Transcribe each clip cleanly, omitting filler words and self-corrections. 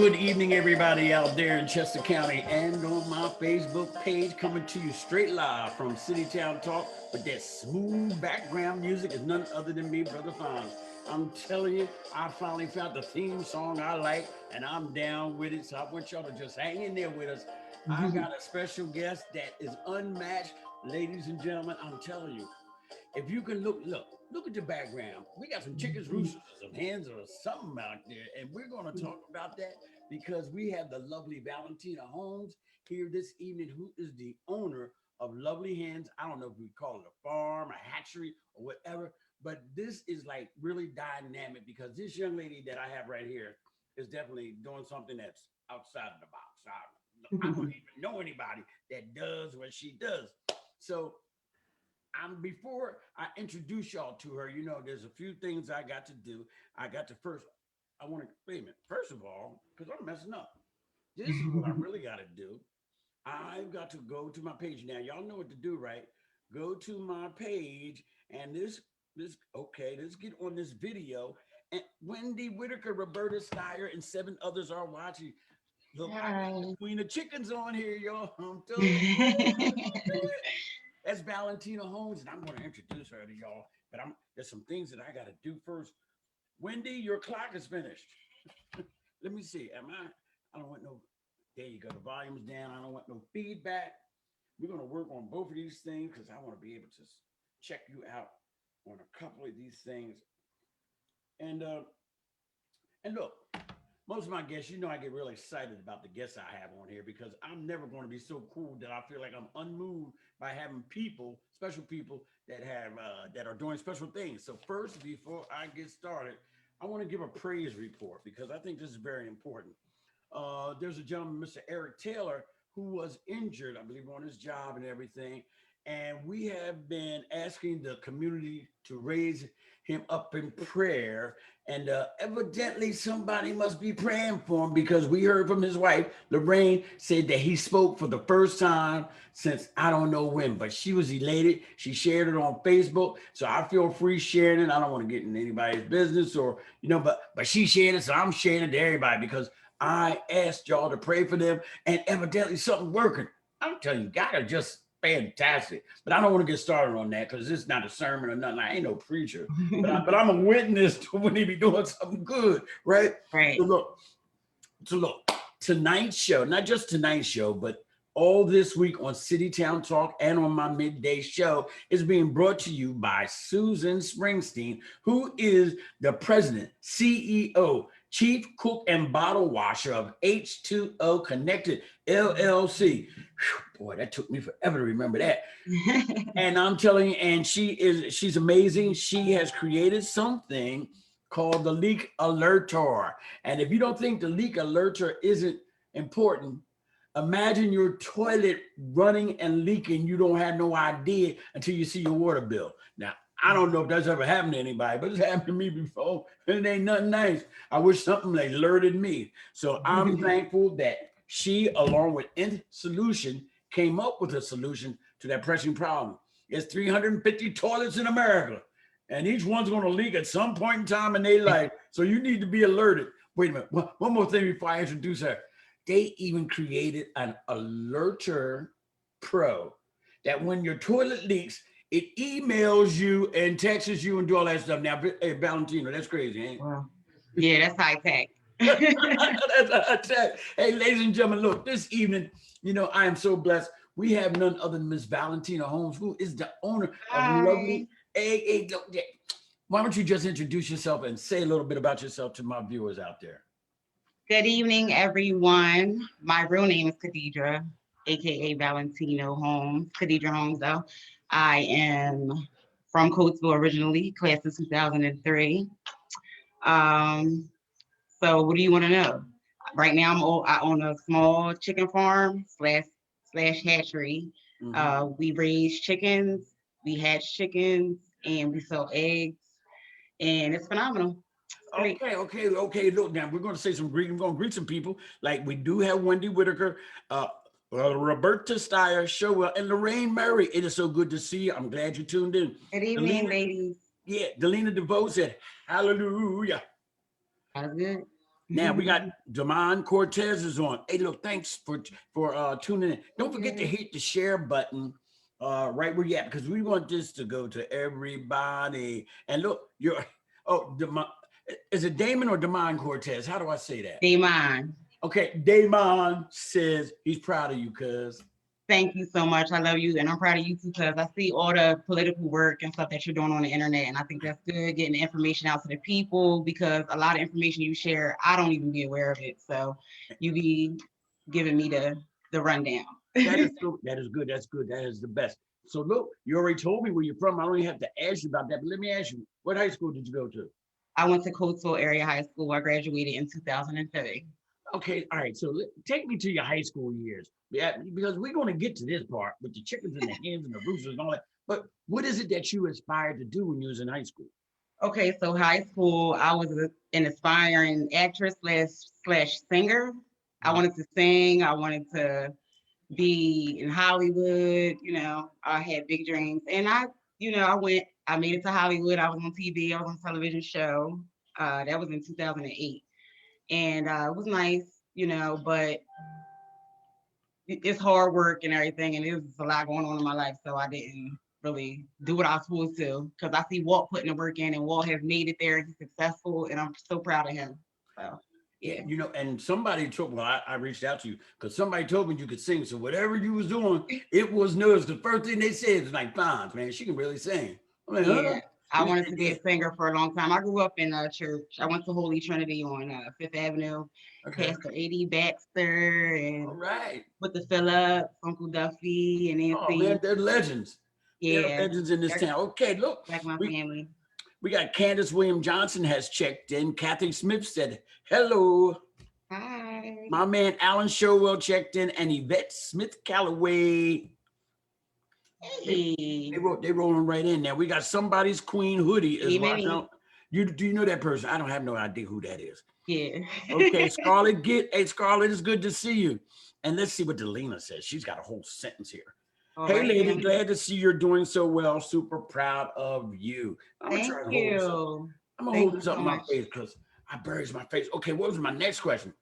Good evening, everybody out there in Chester County and on my Facebook page, coming to you straight live from City Town Talk with that smooth background music is none other than me, Brother Fonz. I'm telling you, I finally found the theme song I like, and I'm down with it. So I want y'all to just hang in there with us. I got a special guest that is unmatched, ladies and gentlemen. I'm telling you, if you can look at the background. We got some chickens, roosters, or some hens, or something out there, and we're going to talk about that because we have the lovely Valentina Holmes here this evening, who is the owner of Lovely Hens. I don't know if we call it a farm, a hatchery, or whatever, but this is like really dynamic because this young lady that I have right here is definitely doing something that's outside of the box. I don't even know anybody that does what she does. So before I introduce y'all to her, there's a few things I got to do. I got to first, I want to wait a minute. First of all, because I'm messing up. This is what I really got to do. I've got to go to my page now. Y'all know what to do, right? Go to my page and okay, let's get on this video. And Wendy Whitaker, Roberta Steyer, and 7 others are watching. Look, I got the Hi. Queen of Chickens on here, y'all. I'm telling you. That's Valentino Holmes, and I'm going to introduce her to y'all. But there's some things that I got to do first. Wendy, your clock is finished. Let me see. I don't want no. There you go. The volume's down. I don't want no feedback. We're going to work on both of these things because I want to be able to check you out on a couple of these things. And look, most of my guests, I get really excited about the guests I have on here because I'm never going to be so cool that I feel like I'm unmoved by having people, special people that are doing special things. So first, before I get started, I want to give a praise report because I think this is very important. There's a gentleman, Mr. Eric Taylor, who was injured, I believe, on his job and everything. And we have been asking the community to raise him up in prayer. And evidently, somebody must be praying for him because we heard from his wife, Lorraine, said that he spoke for the first time since I don't know when, but she was elated. She shared it on Facebook. So I feel free sharing it. I don't want to get in anybody's business but she shared it. So I'm sharing it to everybody because I asked y'all to pray for them, and evidently something working. I'm telling you, God are just fantastic. But I don't want to get started on that because it's not a sermon or nothing. I ain't no preacher, but I'm a witness to when he be doing something good, right? Right. So look, tonight's show, not just tonight's show, but all this week on City Town Talk and on my midday show is being brought to you by Susan Springsteen, who is the president, CEO, chief cook and bottle washer of H2O Connected LLC. Whew, boy, that took me forever to remember that. And I'm telling you, and she's amazing. She has created something called the leak alerter. And if you don't think the leak alerter isn't important, imagine your toilet running and leaking. You don't have no idea until you see your water bill. Now, I don't know if that's ever happened to anybody, but it's happened to me before. And it ain't nothing nice. I wish something like alerted me. So I'm thankful that she, along with Int Solution, came up with a solution to that pressing problem. There's 350 toilets in America, and each one's going to leak at some point in time in their life. So you need to be alerted. Wait a minute. One more thing before I introduce her. They even created an alerter pro that when your toilet leaks, it emails you and texts you and do all that stuff. Now, hey, Valentino, that's crazy, ain't Well, yeah, that's high tech. it? Hey, ladies and gentlemen, look, this evening, I am so blessed. We have none other than Miss Valentina Holmes, who is the owner of Hi. Lovely Egg. Why don't you just introduce yourself and say a little bit about yourself to my viewers out there? Good evening, everyone. My real name is Khadidra, aka Valentino Holmes. Khadidra Holmes, though. I am from Coatesville originally, class of 2003. Um, so what do you want to know? Right now, I own a small chicken farm slash hatchery. Mhm. We raise chickens, we hatch chickens, and we sell eggs, and it's phenomenal. It's great. Okay. Look, now we're going to say some greeting. We're going to greet some people. Like we do have Wendy Whitaker, uh, Roberta Steyer, Showell, and Lorraine Murray. It is so good to see you. I'm glad you tuned in. Good evening, Delina, ladies. yeah, Delina DeVoe said, Hallelujah. That was good. Now we got Damon Cortez is on. Hey, look, thanks for tuning in. Don't forget to Okay. hit the share button right where you at because we want this to go to everybody. And look, you're Damon, is it Damon or Damon Cortez? How do I say that? Damon, Okay, Damon says he's proud of you, cuz. thank you so much. I love you, and I'm proud of you too, because I see all the political work and stuff that you're doing on the internet, and I think that's good, getting the information out to the people, because a lot of information you share, I don't even be aware of it. So you be giving me the rundown. That is so, that is good. That's good. That is the best. So look, you already told me where you're from. I don't even have to ask you about that, but let me ask you, what high school did you go to? I went to Coatesville Area High School. I graduated in 2003. Okay, all right. So take me to your high school years. Yeah, because we're going to get to this part with the chickens and the hens and the roosters and all that. But what is it that you aspired to do when you was in high school? Okay, so high school, I was an aspiring actress slash singer. I wanted to sing. I wanted to be in Hollywood. I had big dreams, and I made it to Hollywood. I was on TV. I was on a television show. That was in 2008, and it was nice, but it's hard work and everything, and there's a lot going on in my life, so I didn't really do what I was supposed to, because I see Walt putting the work in, and Walt has made it there, and he's successful, and I'm so proud of him. So yeah. And somebody told well, I reached out to you because somebody told me you could sing. So whatever you was doing, it was noticed. The first thing they said was like, "Fine, man, she can really sing." I'm like, huh? Yeah, I wanted to be a singer for a long time. I grew up in a church. I went to Holy Trinity on Fifth Avenue. Okay. Pastor A.D. Baxter All and right. with the Phillips, Uncle Duffy, and Oh man, Nancy. they're legends. They're Yeah, legends in this town. Okay, look, like my we family. we got Candace William Johnson has checked in. Kathy Smith said hello. Hi. My man Alan Showell checked in, and Yvette Smith Calloway. Hey. They rolling right in there. We got somebody's queen hoodie is watching Amen. out. Do you know that person? I don't have no idea who that is. Yeah. Okay, Scarlett, hey Scarlett, it's good to see you. And let's see what Delina says. She's got a whole sentence here. All Hey right, lady, then. glad to see you're doing so well. Super proud of you. I'm gonna Thank try to hold this up. you. I'm gonna Thank hold you this up so in my much. face because I buries my face. Okay, what was my next question?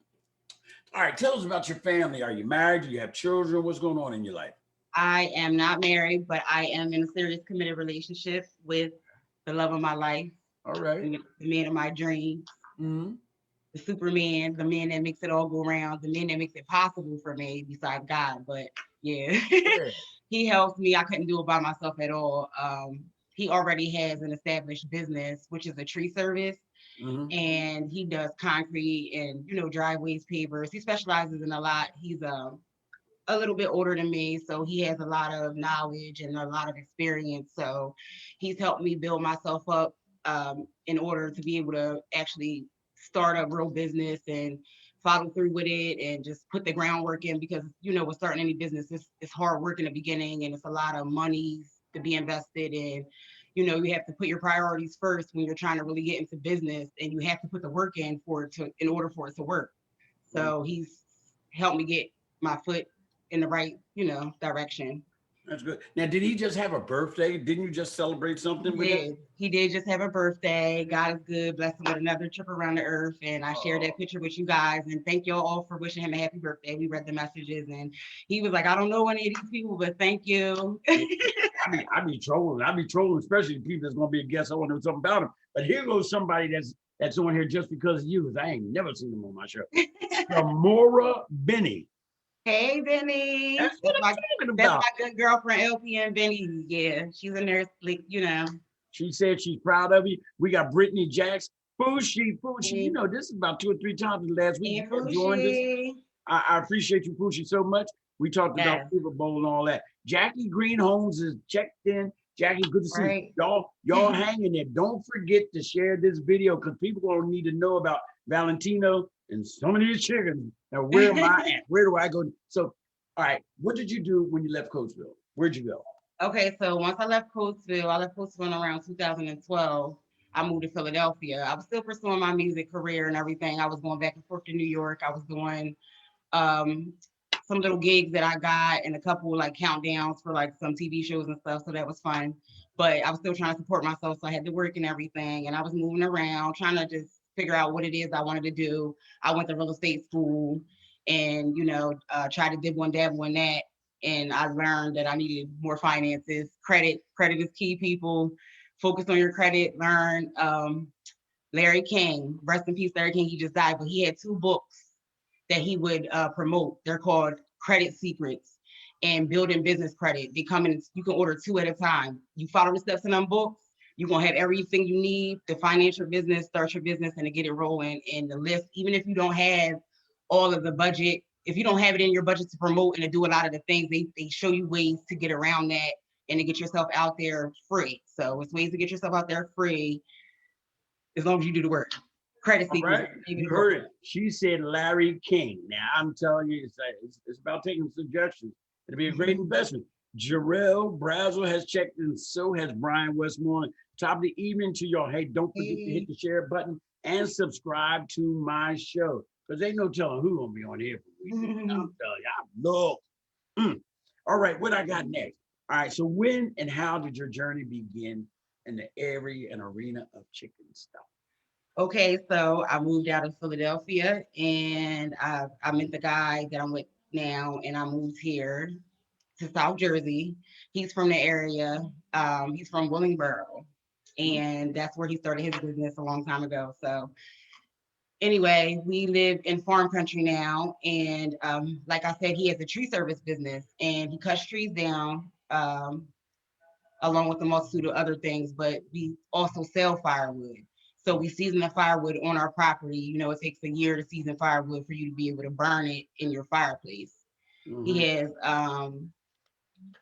All right, tell us about your family. Are you married? Do you have children? What's going on in your life? I am not married, but I am in a serious committed relationship with the love of my life, All right. the man of my dreams, Mm-hmm. the Superman, the man that makes it all go around, the man that makes it possible for me besides God. But yeah, Yeah. he helps me. I couldn't do it by myself at all. He already has an established business, which is a tree service, Mm-hmm. and he does concrete and driveways, pavers. He specializes in a lot. He's a little bit older than me, so he has a lot of knowledge and a lot of experience. So he's helped me build myself up in order to be able to actually start a real business and follow through with it and just put the groundwork in, because with starting any business, it's hard work in the beginning, and it's a lot of money to be invested in. You have to put your priorities first when you're trying to really get into business, and you have to put the work in order for it to work. So he's helped me get my foot in the right, direction. That's good. Now, did he just have a birthday? Didn't you just celebrate something with him? He did just have a birthday. God is good. Blessed him with another trip around the earth. And I shared Oh, that picture with you guys. And thank y'all all for wishing him a happy birthday. We read the messages, and he was like, I don't know any of these people, but thank you. I be trolling. I be trolling, especially the people that's gonna be a guest. I want to know something about him. But here goes somebody that's on here just because of you, because I ain't never seen him on my show. Samora Benny. Hey, Benny. That's what I'm talking That's about. my good girlfriend, LPN Benny. Yeah, she's a nurse, She said she's proud of you. We got Brittany Jacks. Fushi. You know, this is about 2 or 3 times in the last week. And You have joined us. Fushi. I appreciate you, Fushi, so much. We talked about Yeah. Super Bowl and all that. Jackie Green Holmes is checked in. Jackie, good to see Right. you. Y'all hanging there. Don't forget to share this video because people gonna need to know about Valentino and some of these chickens. Now, where am I at? Where do I go? So, all right, what did you do when you left Coatesville? Where'd you go? Okay, so once I left Coatesville in around 2012. I moved to Philadelphia. I was still pursuing my music career and everything. I was going back and forth to New York. I was doing um, some little gigs that I got and a couple like countdowns for like some TV shows and stuff. So that was fun. But I was still trying to support myself. So I had to work and everything. And I was moving around, trying to just figure out what it is I wanted to do. I went to real estate school and, tried to dibble and dabble in that. And I learned that I needed more finances. Credit is key, people. Focus on your credit, learn. Larry King, rest in peace, Larry King, he just died, but he had 2 books that he would promote. They're called Credit Secrets and Building Business Credit. They come in, you can order 2 at a time. You follow the steps in them books, you're gonna have everything you need to finance your business, start your business, and to get it rolling. And the list, even if you don't have all of the budget, if you don't have it in your budget to promote and to do a lot of the things, they show you ways to get around that and to get yourself out there free. So it's ways to get yourself out there free as long as you do the work. Credit All Secrets. right, you heard it. She said Larry King. Now I'm telling you, it's about taking suggestions. It'll be a great investment. Jarrell Brazel has checked, and so has Brian Westmoreland. Top of the evening to y'all. Hey, don't forget to hit the share button and subscribe to my show, because ain't no telling who gonna be on here for weekend. I'm telling you, I love. All right, what I got next? All right, so when and how did your journey begin in the area and arena of chicken stuff? Okay, so I moved out of Philadelphia and I met the guy that I'm with now, and I moved here to South Jersey. He's from the area. He's from Willingboro, and that's where he started his business a long time ago. So anyway, we live in farm country now, and like I said, he has a tree service business, and he cuts trees down. Along with a multitude of other things, but we also sell firewood. So we season the firewood on our property. It takes a year to season firewood for you to be able to burn it in your fireplace. He has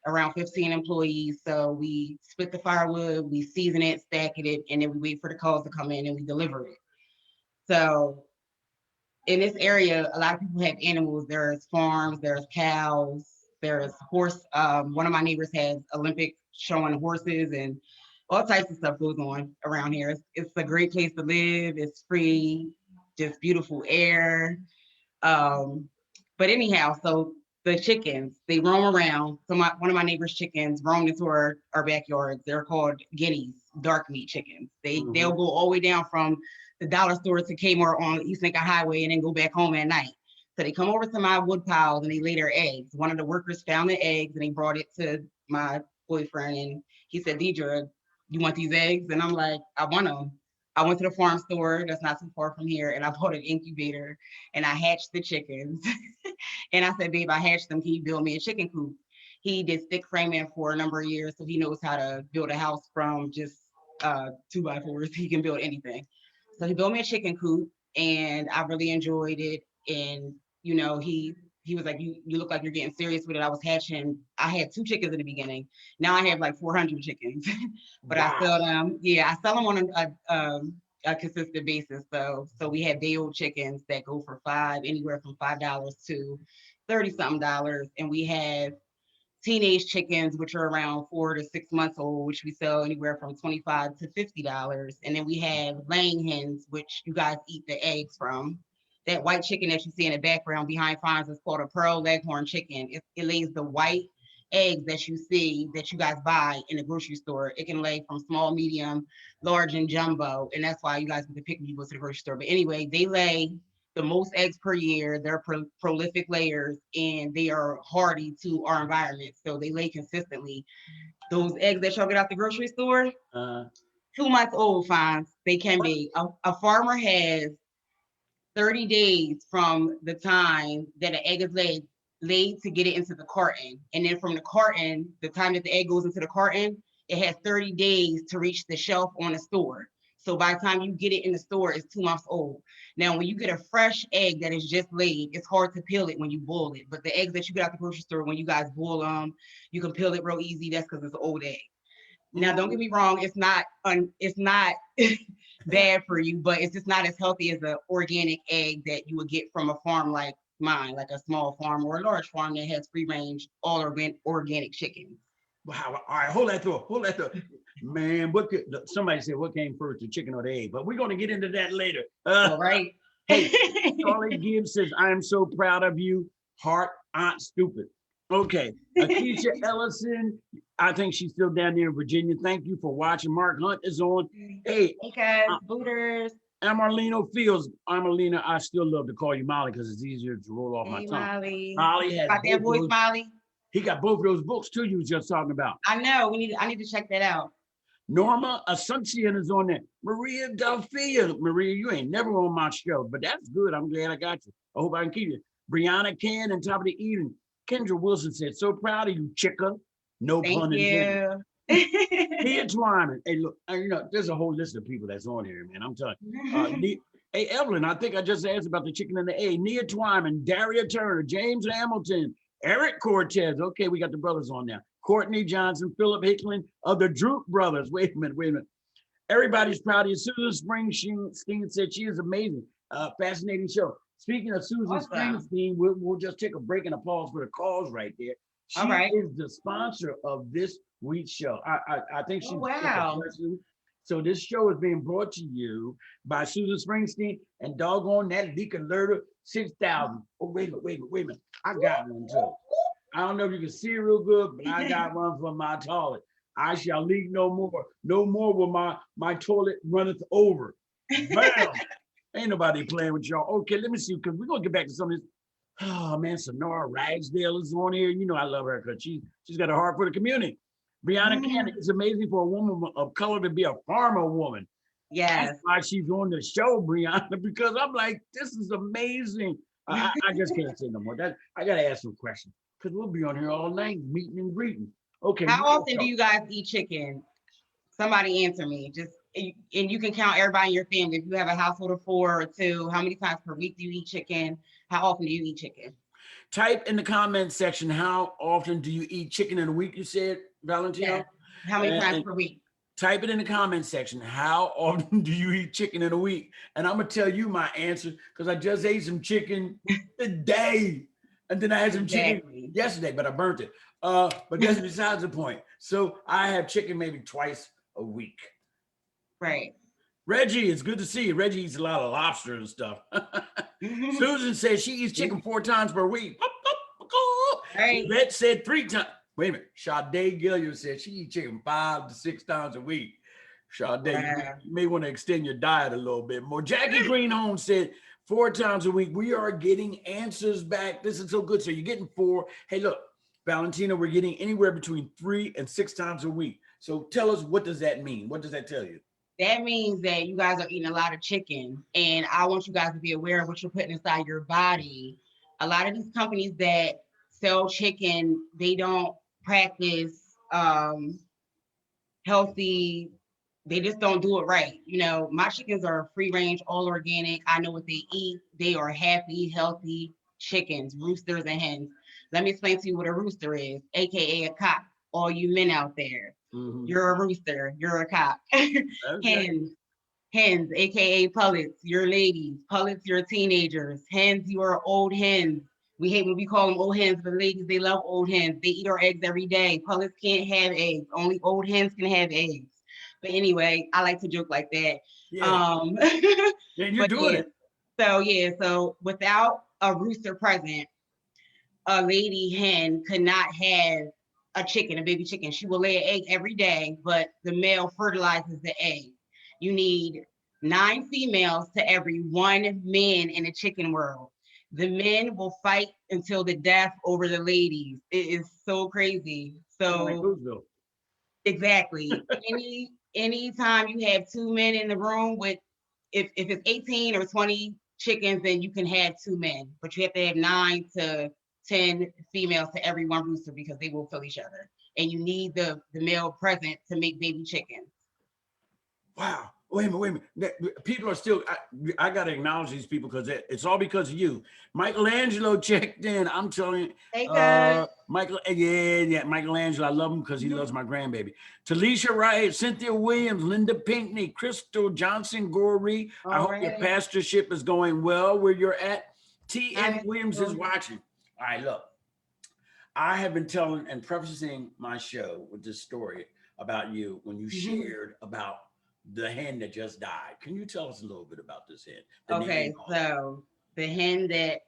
around 15 employees. So we split the firewood, we season it, stack it, and then we wait for the calls to come in and we deliver it. So in this area, a lot of people have animals. There's farms, there's cows, there's horse. One of my neighbors has Olympic showing horses, and all types of stuff goes on around here. It's a great place to live. It's free, just beautiful air. But anyhow, so the chickens, they roam around. So one of my neighbor's chickens roamed into our backyards. They're called guineas, dark meat chickens. They'll go all the way down from the dollar store to Kmart on East Lincoln Highway and then go back home at night. So they come over to my wood piles and they lay their eggs. One of the workers found the eggs and he brought it to my boyfriend and he said, Deidre, you want these eggs? And I'm like, I want them. I went to the farm store that's not too far from here and I bought an incubator and I hatched the chickens. And I said, babe, I hatched them. Can you build me a chicken coop? He did stick framing for a number of years, so he knows how to build a house from just 2x4s. He can build anything. So he built me a chicken coop and I really enjoyed it. And, he was like, you look like you're getting serious with it. I was hatching. I had 2 chickens in the beginning. Now I have like 400 chickens, but wow. I sell them. Yeah, I sell them on a consistent basis. So we have day old chickens that go for anywhere from $5 to 30 something dollars. And we have teenage chickens, which are around 4 to 6 months old, which we sell anywhere from $25 to $50. And then we have laying hens, which you guys eat the eggs from. That white chicken that you see in the background behind farms is called a pearl leghorn chicken. It lays the white eggs that you see that you guys buy in the grocery store. It can lay from small, medium, large, and jumbo. And that's why you guys get to pick when you go to the grocery store. But anyway, they lay the most eggs per year. They're prolific layers and they are hardy to our environment. So they lay consistently. Those eggs that y'all get out the grocery store, 2 months old, fine. They can be. A farmer has 30 days from the time that an egg is laid to get it into the carton. And then from the carton, the time that the egg goes into the carton, it has 30 days to reach the shelf on the store. So by the time you get it in the store, it's 2 months old. Now, when you get a fresh egg that is just laid, it's hard to peel it when you boil it. But the eggs that you get out the grocery store, when you guys boil them, you can peel it real easy. That's because it's an old egg. Now, don't get me wrong, it's not bad for you, but it's just not as healthy as an organic egg that you would get from a farm like mine, like a small farm or a large farm that has free range, all organic chickens. Wow. All right, hold that thought. Man, somebody said what came first, the chicken or the egg? But we're going to get into that later. All right. Hey, Charlie Gibbs says, I am so proud of you. Heart, Aunt Stupid. Okay. Akeisha Ellison, I think she's still down there in Virginia. Thank you for watching. Mark Hunt is on. Hey, guys, booters. Amarlino Fields. Amarlina, I still love to call you Molly because it's easier to roll off my Hey, tongue. Molly. Molly has Got both that of voice, those. Molly? He got both of those books too. You was just talking about. I know. I need to check that out. Norma Asuncion is on there. Maria Delphia. Maria, you ain't never on my show, but that's good. I'm glad I got you. I hope I can keep you. Brianna Can and top of the evening. Kendra Wilson said, so proud of you, chicka. No Thank pun intended. you. Nia Twyman. Hey, look, there's a whole list of people that's on here, man. I'm telling you. Hey, Evelyn, I think I just asked about the chicken and the egg. Nia Twyman, Daria Turner, James Hamilton, Eric Cortez. Okay, we got the brothers on now. Courtney Johnson, Philip Hickman of the Droop Brothers. Wait a minute. Everybody's proud of you. Susan Springsteen said she is amazing. Fascinating show. Speaking of Susan Awesome. Springsteen, we'll just take a break and a pause for the calls right there. She All right. is the sponsor of this week's show. I think she's wow. So this show is being brought to you by Susan Springsteen and doggone that Leak Alerter 6000. Oh, wait a minute. I got one too. I don't know if you can see it real good, but I got one for my toilet. I shall leak no more. No more will my toilet runneth over. Bam! Ain't nobody playing with y'all. Okay, let me see, because we're gonna get back to some of this. Oh man, Sonora Ragsdale is on here. You know I love her because she's got a heart for the community. Brianna Cannon, it's amazing for a woman of color to be a farmer woman. Yes. That's why she's on the show, Brianna, because I'm like, this is amazing. I just can't say no more. I gotta ask some questions because we'll be on here all night meeting and greeting. Okay. How often do you guys eat chicken? Somebody answer me. And you can count everybody in your family. If you have a household of 4 or 2, how many times per week do you eat chicken? How often do you eat chicken? Type in the comment section, how often do you eat chicken in a week, you said, Valentino? Yeah. How many times per week? Type it in the comment section. How often do you eat chicken in a week? And I'm going to tell you my answer because I just ate some chicken today. And then I had some chicken yesterday, but I burnt it. But that's besides the point. So I have chicken maybe twice a week. Right. Reggie, it's good to see you. Reggie eats a lot of lobster and stuff. Susan says she eats chicken 4 times per week. Right. Yvette said 3 times. Wait a minute. Sade Gilliam said she eats chicken 5 to 6 times a week. Sade, you may want to extend your diet a little bit more. Jackie Greenholm said 4 times a week. We are getting answers back. This is so good. So you're getting 4. Hey, look, Valentino, we're getting anywhere between 3 and 6 times a week. So tell us, what does that mean? What does that tell you? That means that you guys are eating a lot of chicken. And I want you guys to be aware of what you're putting inside your body. A lot of these companies that sell chicken, they don't practice healthy. They just don't do it right. You know, my chickens are free range, all organic. I know what they eat. They are happy, healthy chickens, roosters and hens. Let me explain to you what a rooster is, AKA a cock. All you men out there, you're a rooster, you're a cock. Hens, AKA pullets, you're ladies. Pullets, you're teenagers. Hens, you are old hens. We hate when we call them old hens, but ladies, they love old hens. They eat our eggs every day. Pullets can't have eggs. Only old hens can have eggs. But anyway, I like to joke like that. Yeah, you're doing it. So without a rooster present, a lady hen could not have a chicken, a baby chicken. She will lay an egg every day, but the male fertilizes the egg. You need 9 females to every 1 man in the chicken world. The men will fight until the death over the ladies. It is so crazy. So exactly. Anytime you have 2 men in the room with, if it's 18 or 20 chickens, then you can have 2 men, but you have to have 9 to 10 females to every 1 rooster because they will kill each other. And you need the male present to make baby chickens. Wow. Wait a minute. People are still, I got to acknowledge these people because it's all because of you. Michelangelo checked in. I'm telling you. Hey, guys. Michelangelo, I love him because he loves my grandbaby. Talisha Wright, Cynthia Williams, Linda Pinkney, Crystal Johnson Gorey. I hope your pastorship is going well where you're at. T.N. Williams is watching. All right, look. I have been telling and prefacing my show with this story about you when you shared about the hen that just died. Can you tell us a little bit about this hen? Okay, so the hen that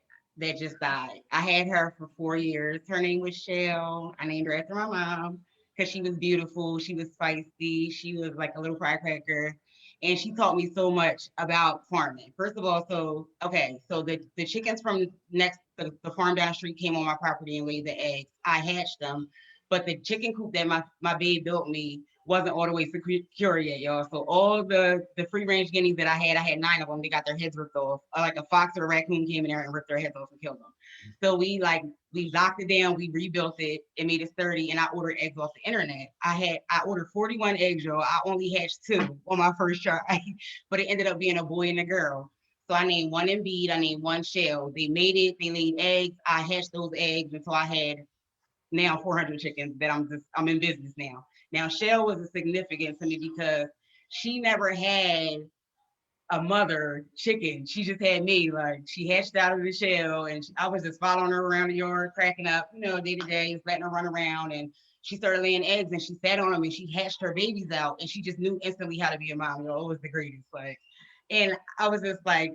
just died, I had her for 4 years. Her name was Shell. I named her after my mom because she was beautiful. She was feisty. She was like a little firecracker. and she taught me so much about farming. First of all, so the chickens from the farm down the street came on my property and laid the eggs. I hatched them, but the chicken coop that my babe built me wasn't all the way secure yet, y'all. So all the free range guineas that I had 9 of them. They got their heads ripped off. Like a fox or a raccoon came in there and ripped their heads off and killed them. So we locked it down, we rebuilt it, and made it sturdy, and I ordered eggs off the internet. I ordered 41 eggs, y'all. I only hatched 2 on my first try, but it ended up being a boy and a girl. So I named one Embiid, I named one Shell. They made it, they laid eggs. I hatched those eggs until I had now 400 chickens that I'm in business now. Now Shell was a significant to me because she never had a mother chicken. She just had me. Like, she hatched out of the shell, and I was just following her around the yard, cracking up, day to day, just letting her run around. And she started laying eggs, and she sat on them, and she hatched her babies out, and she just knew instantly how to be a mom. It was the greatest. Like, and I was just like,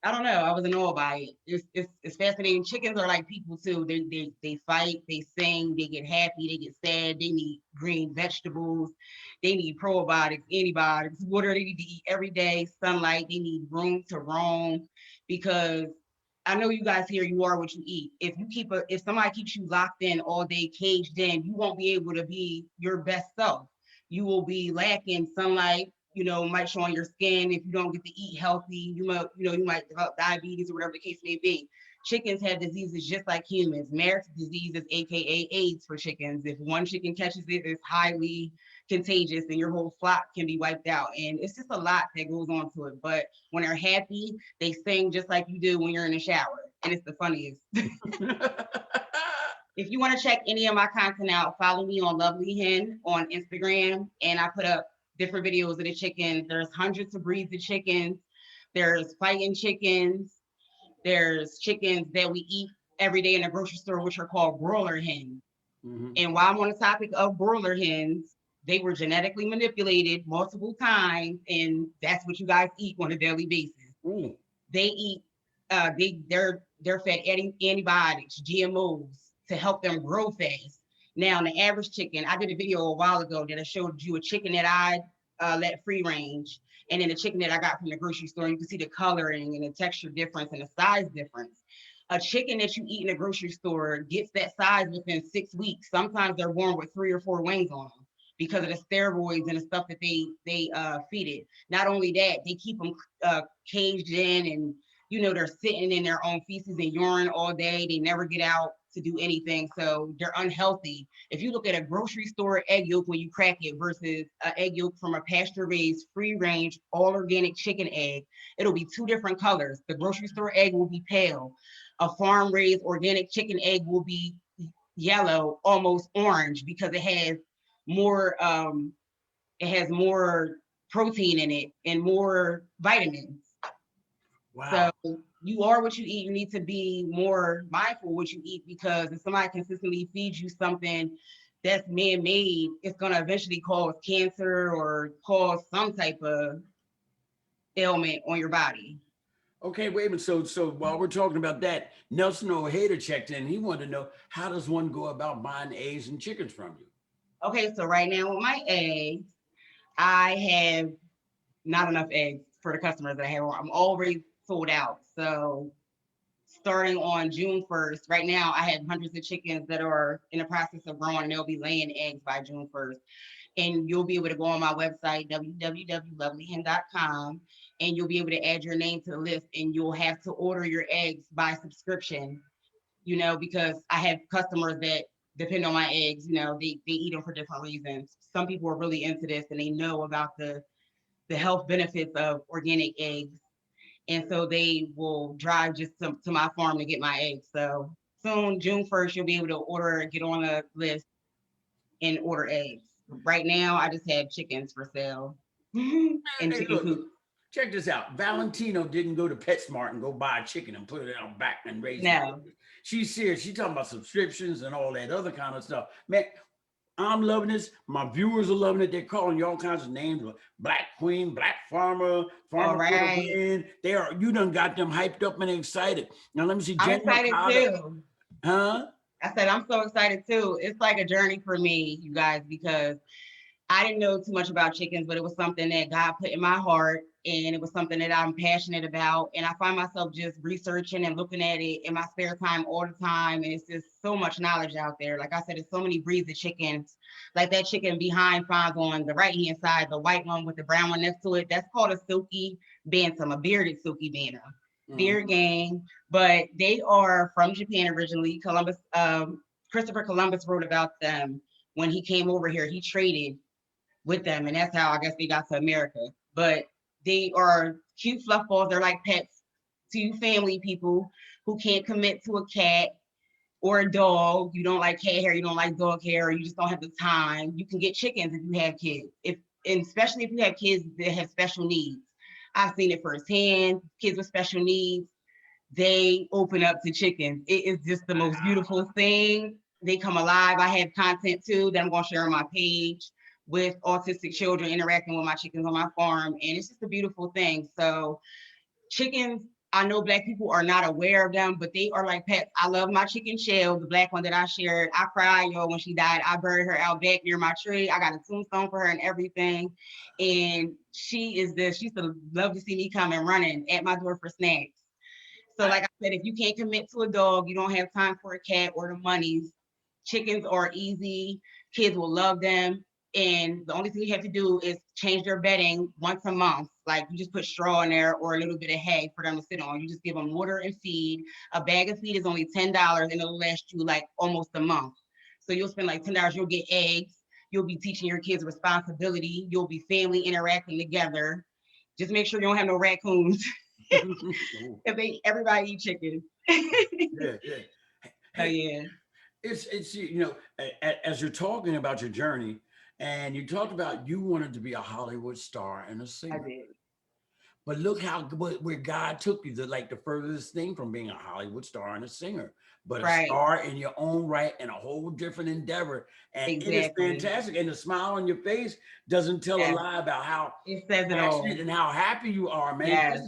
I don't know. I was annoyed by it. It's fascinating. Chickens are like people too. They fight, they sing, they get happy, they get sad. They need green vegetables. They need probiotics, antibiotics, water they need to eat every day, sunlight. They need room to roam, because I know you guys here. You are what you eat. If somebody keeps you locked in all day, caged in, you won't be able to be your best self. You will be lacking sunlight, might show on your skin. If you don't get to eat healthy, you might develop diabetes or whatever the case may be. Chickens have diseases just like humans. Marek's disease is AKA AIDS for chickens. If one chicken catches it, it's highly contagious and your whole flock can be wiped out. And it's just a lot that goes on to it. But when they're happy, they sing just like you do when you're in the shower. And it's the funniest. If you want to check any of my content out, follow me on Lovely Hen on Instagram. And I put up different videos of the chickens. There's hundreds of breeds of chickens. There's fighting chickens. There's chickens that we eat every day in the grocery store, which are called broiler hens. Mm-hmm. And while I'm on the topic of broiler hens, they were genetically manipulated multiple times, and that's what you guys eat on a daily basis. Mm. They eat, they're fed antibiotics, GMOs to help them grow fast. Now, the average chicken, I did a video a while ago that I showed you a chicken that I let free range, and then the chicken that I got from the grocery store. You can see the coloring and the texture difference and the size difference. A chicken that you eat in a grocery store gets that size within 6 weeks. Sometimes they're born with 3 or 4 wings on them because of the steroids and the stuff that they feed it. Not only that, they keep them caged in, and they're sitting in their own feces and urine all day. They never get out to do anything, so they're unhealthy. If you look at a grocery store egg yolk when you crack it versus an egg yolk from a pasture-raised, free-range, all-organic chicken egg, it'll be 2 different colors. The grocery store egg will be pale. A farm-raised organic chicken egg will be yellow, almost orange, because it has more protein in it and more vitamins. Wow. So you are what you eat. You need to be more mindful what you eat, because if somebody consistently feeds you something that's man-made, it's going to eventually cause cancer or cause some type of ailment on your body. Okay, wait a minute. So while we're talking about that, Nelson Ojeda checked in. He wanted to know, how does one go about buying eggs and chickens from you? Okay, so right now with my eggs, I have not enough eggs for the customers that I have. I'm already sold out. So starting on June 1st, right now I have hundreds of chickens that are in the process of growing, and they'll be laying eggs by June 1st. And you'll be able to go on my website, www.lovelyhen.com, and you'll be able to add your name to the list, and you'll have to order your eggs by subscription, because I have customers that depend on my eggs. They eat them for different reasons. Some people are really into this, and they know about the health benefits of organic eggs. And so they will drive just to my farm to get my eggs. So soon, June 1st, you'll be able to get on the list and order eggs. Right now, I just have chickens for sale. And chicken coops. Check this out. Valentino didn't go to PetSmart and go buy a chicken and put it out back and raise it. She's serious. She's talking about subscriptions and all that other kind of stuff. Man, I'm loving this. My viewers are loving it. They're calling you all kinds of names: Black Queen, Black Farmer, Farmer Queen. You done got them hyped up and excited. Now let me see. I'm excited too. Huh? I said I'm so excited too. It's like a journey for me, you guys, because I didn't know too much about chickens, but it was something that God put in my heart, and it was something that I'm passionate about. And I find myself just researching and looking at it in my spare time all the time. And it's just so much knowledge out there. Like I said, there's so many breeds of chickens. Like that chicken behind Fonz on the right hand side, the white one with the brown one next to it, that's called a silky bantam, a bearded silky bantam. Mm. Beard gang, but they are from Japan originally. Christopher Columbus wrote about them when he came over here. He traded with them, and that's how I guess they got to America. But they are cute fluff balls. They're like pets to family people who can't commit to a cat or a dog. You don't like cat hair, you don't like dog hair, or you just don't have the time. You can get chickens if you have kids. If and especially if you have kids that have special needs. I've seen it firsthand. Kids with special needs, they open up to chickens. It is just the most beautiful thing. They come alive. I have content too that I'm going to share on my page with autistic children interacting with my chickens on my farm. And it's just a beautiful thing. So chickens, I know Black people are not aware of them, but they are like pets. I love my chicken Shell, the black one that I shared. I cried, yo, when she died. I buried her out back near my tree. I got a tombstone for her and everything. And she used to love to see me come and running at my door for snacks. So, like I said, if you can't commit to a dog, you don't have time for a cat or the monies. Chickens are easy. Kids will love them. And the only thing you have to do is change their bedding once a month. Like you just put straw in there or a little bit of hay for them to sit on. You just give them water and feed. A bag of feed is only $10 and it'll last you like almost a month. So you'll spend like $10. You'll get eggs. You'll be teaching your kids responsibility. You'll be family interacting together. Just make sure you don't have no raccoons. If everybody eat chicken. Yeah, yeah. So Hey, yeah, it's as you're talking about your journey, and you talked about you wanted to be a Hollywood star and a I singer. did. But look how where God took you, the furthest thing from being a Hollywood star and a singer, but a Right. star in your own right and a whole different endeavor. And it is Exactly. fantastic. And the smile on your face doesn't tell a Yes. lie about how It says it passionate all. and how happy you are, man. Yes.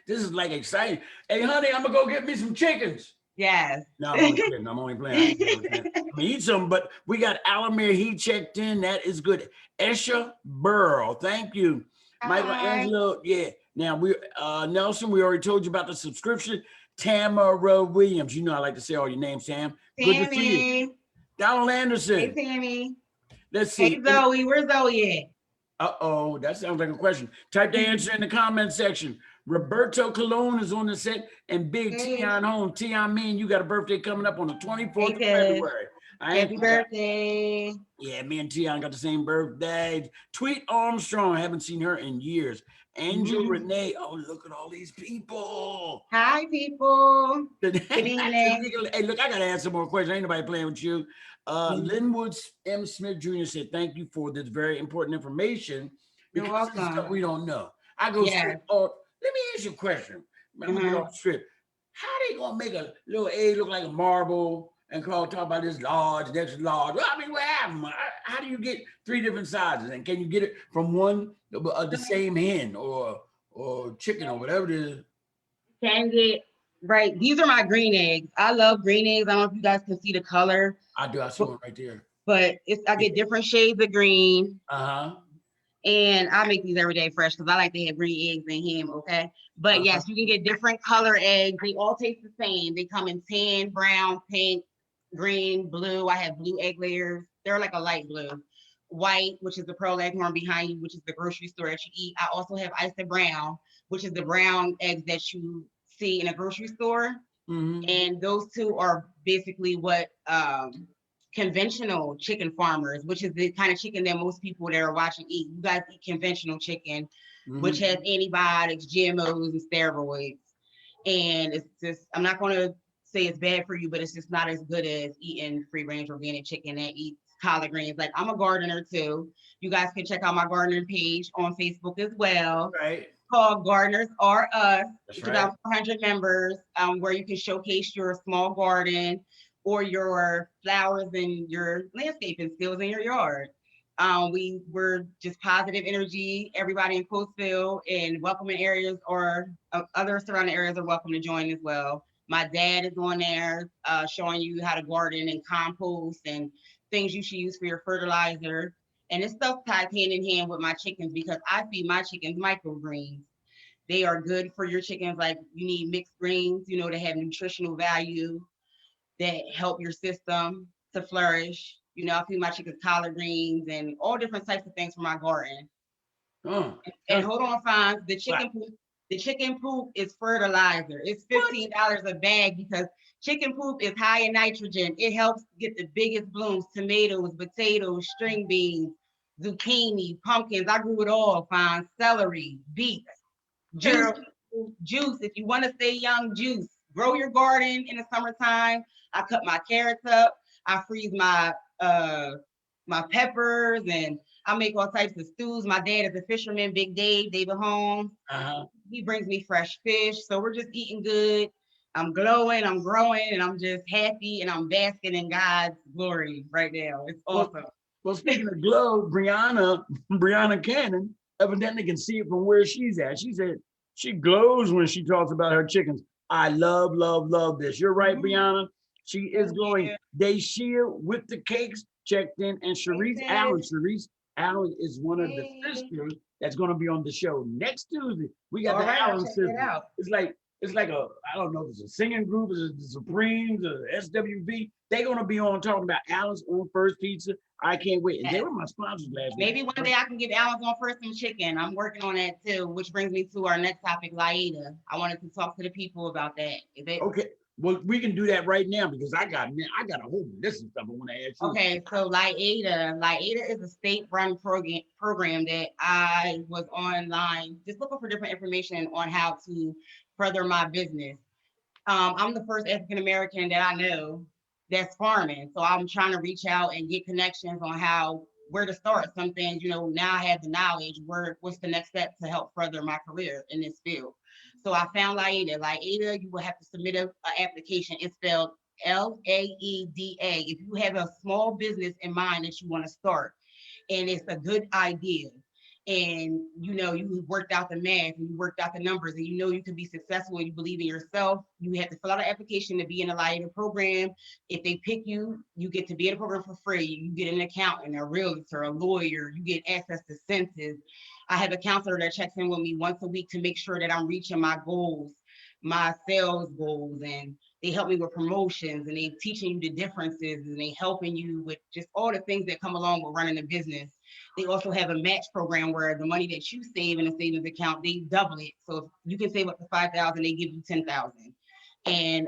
This is like exciting. Hey, honey, I'm gonna go get me some chickens. Yes. No, I'm only kidding. I'm only playing. I ain't never saying. I mean, eat some, but we got Alamir. He checked in. That is good. Esha Burrow, thank you. Michael Hi. Angelo, yeah. Now we Nelson, we already told you about the subscription. Tamara Williams, you know I like to say all your names, Tam. Good to see you. Tammy. Donald Hey Anderson. Tammy. Let's Hey see. Zoe. Where's Zoe at? Uh-oh, that sounds like a question. Type the answer in the comment section. Roberto Colon is on the set, and Big Hey. Tion Home. Tion, me and you got a birthday coming up on the 24th Hey of cuz. February. I ain't Happy forgot. birthday. Yeah, me and Tion got the same birthday. Tweet Armstrong. I haven't seen her in years. Angel Renee. Oh, look at all these people. Hi people. Good evening. Hey, look, I gotta ask some more questions. Ain't nobody playing with you. Linwood M. Smith Jr. said, "Thank you for this very important information You're because it's stuff welcome. we don't know." I go straight. Yes. Oh, let me ask you a question. I'm gonna get Uh-huh. off the strip. How they gonna make a little egg look like a marble and talk about this large, next large? Well, I mean, what happened? How do you get three different sizes? And can you get it from one the same hen or chicken or whatever it is? Can get right. These are my green eggs. I love green eggs. I don't know if you guys can see the color, I do. I see but, one right there. I Yeah. get different shades of green. Uh-huh. And I make these every day fresh because I like to have green eggs and ham, okay? But Uh-huh. yes, you can get different color eggs. They all taste the same. They come in tan, brown, pink, green, blue. I have blue egg layers. They're like a light blue. White, which is the pearl leghorn behind you, which is the grocery store that you eat. I also have ice and brown, which is the brown eggs that you see in a grocery store. Mm-hmm. And those two are basically what conventional chicken farmers, which is the kind of chicken that most people that are watching eat. You guys eat conventional chicken, which Mm-hmm. has antibiotics, GMOs, and steroids. And it's just, I'm not going to say it's bad for you, but it's just not as good as eating free range organic chicken that eats collard greens. Like I'm a gardener too. You guys can check out my gardening page on Facebook as well, Right. called Gardeners Are Us. That's It's right. about 400 members, where you can showcase your small garden or your flowers and your landscaping skills in your yard. We're just positive energy. Everybody in Coatesville and welcoming areas or other surrounding areas are welcome to join as well. My dad is on there showing you how to garden and compost and things you should use for your fertilizer. And this stuff ties hand in hand with my chickens because I feed my chickens microgreens. They are good for your chickens. Like you need mixed greens, to have nutritional value that help your system to flourish. I feed my chickens collard greens and all different types of things for my garden. Oh, And hold on, Fonz, the what? chicken poop. The chicken poop is fertilizer. It's What? $15 a bag because chicken poop is high in nitrogen. It helps get the biggest blooms: tomatoes, potatoes, string beans, zucchini, pumpkins. I grew it all. Fonz, celery, beets, juice, Girl, juice. If you want to stay young, juice. Grow your garden in the summertime. I cut my carrots up. I freeze uh my peppers, and I make all types of stews. My dad is a fisherman, Big David Holmes. uh-huh. He brings me fresh fish. So we're just eating good. I'm glowing, I'm growing, and I'm just happy, and I'm basking in God's glory right now. It's Well, awesome. well, speaking of glow, Brianna Cannon evidently can see it from where she's at. She said she glows when she talks about her chickens. I love, love, love this. You're right, Brianna. She is glowing. Yeah. Deshia with the cakes checked in, and Sharice Allen. Sharice Allen is one of the Hey. sisters that's going to be on the show next Tuesday. We got All the right, I'll Allen check that sisters. out. It's like a, I don't know if it's a singing group, it's the Supremes, or SWV. They're gonna be on talking about Allen's on First Pizza. I can't wait. And they were my sponsors last week. Maybe one day I can give Alan's on first some chicken. I'm working on that too, which brings me to our next topic, Laida. I wanted to talk to the people about that. Is it Okay. Well, we can do that right now because I got a whole list of stuff I want to ask you. okay? So Laida is a state-run program that I was online just looking for different information on how to further my business. I'm the first African American that I know that's farming. So I'm trying to reach out and get connections on where to start. Some things, now I have the knowledge. What's the next step to help further my career in this field? So I found Laida. Laida, you will have to submit an application. It's spelled Laeda. If you have a small business in mind that you want to start, and it's a good idea, and you worked out the math and you worked out the numbers, and you can be successful and you believe in yourself, you have to fill out an application to be in a Laida program. If they pick you, you get to be in a program for free. You get an accountant, a realtor, a lawyer, you get access to census. I have a counselor that checks in with me once a week to make sure that I'm reaching my goals, my sales goals, and they help me with promotions, and they teaching you the differences, and they helping you with just all the things that come along with running a business. They also have a match program where the money that you save in a savings account, they double it. So if you can save up to 5,000, they give you 10,000. And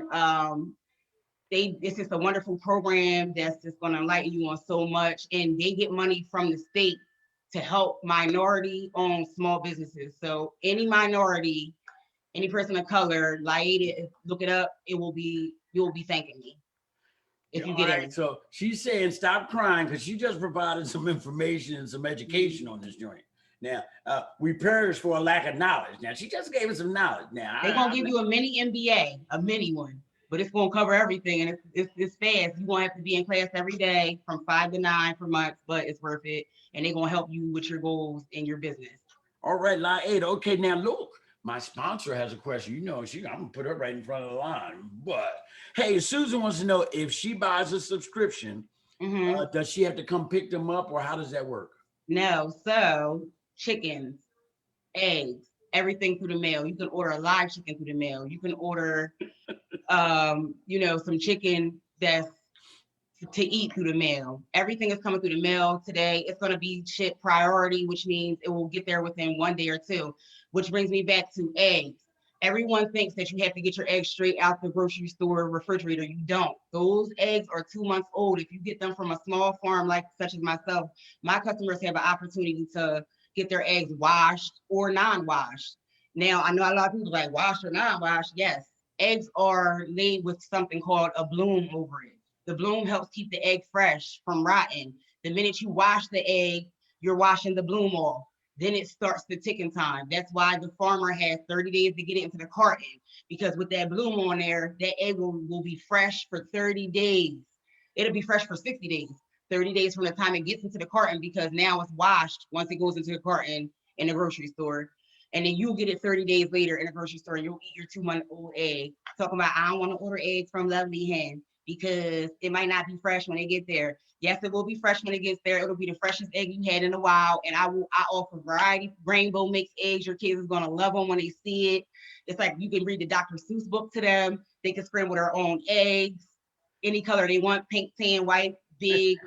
it's just a wonderful program that's just going to enlighten you on so much. And they get money from the state to help minority-owned small businesses. So any minority, any person of color, Laida, look it up. You'll be thanking me if you All get right. in. So she's saying stop crying because she just provided some information and some education on this joint. Now, we perish for a lack of knowledge. Now, she just gave us some knowledge. Now, They're gonna give you a mini MBA, a mini one, but it's gonna cover everything, and it's fast. You're gonna have to be in class every day from 5 to 9 for months, but it's worth it, and they're gonna help you with your goals in your business. all right, Laida. Okay, now look, my sponsor has a question. I'm gonna put her right in front of the line. But hey, Susan wants to know if she buys a subscription, does she have to come pick them up, or how does that work? No, so chickens, eggs, everything through the mail. You can order a live chicken through the mail. You can order, some chicken that's to eat through the mail. Everything is coming through the mail today. It's going to be shipped priority, which means it will get there within 1 day or two, which brings me back to eggs. Everyone thinks that you have to get your eggs straight out the grocery store refrigerator. You don't. Those eggs are 2 months old. If you get them from a small farm like such as myself, my customers have an opportunity to get their eggs washed or non-washed. Now, I know a lot of people like washed or non-washed. Yes, eggs are laid with something called a bloom over it. The bloom helps keep the egg fresh from rotting. The minute you wash the egg, you're washing the bloom off. Then it starts the ticking time. That's why the farmer has 30 days to get it into the carton, because with that bloom on there, that egg will be fresh for 30 days. It'll be fresh for 60 days, 30 days from the time it gets into the carton, because now it's washed once it goes into the carton in the grocery store. And then you'll get it 30 days later in the grocery store, and you'll eat your 2-month-old egg. Talking about, I don't want to order eggs from Lovely Hen. because it might not be fresh when they get there. Yes, it will be fresh when it gets there. It'll be the freshest egg you had in a while. And I offer variety rainbow mixed eggs. Your kids is gonna love them when they see it. It's like you can read the Dr. Seuss book to them. They can scramble their own eggs, any color they want, pink, tan, white, big.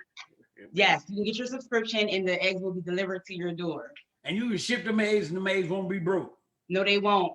Yes, you can get your subscription and the eggs will be delivered to your door. And you can ship them eggs and the eggs won't be broke. No, they won't.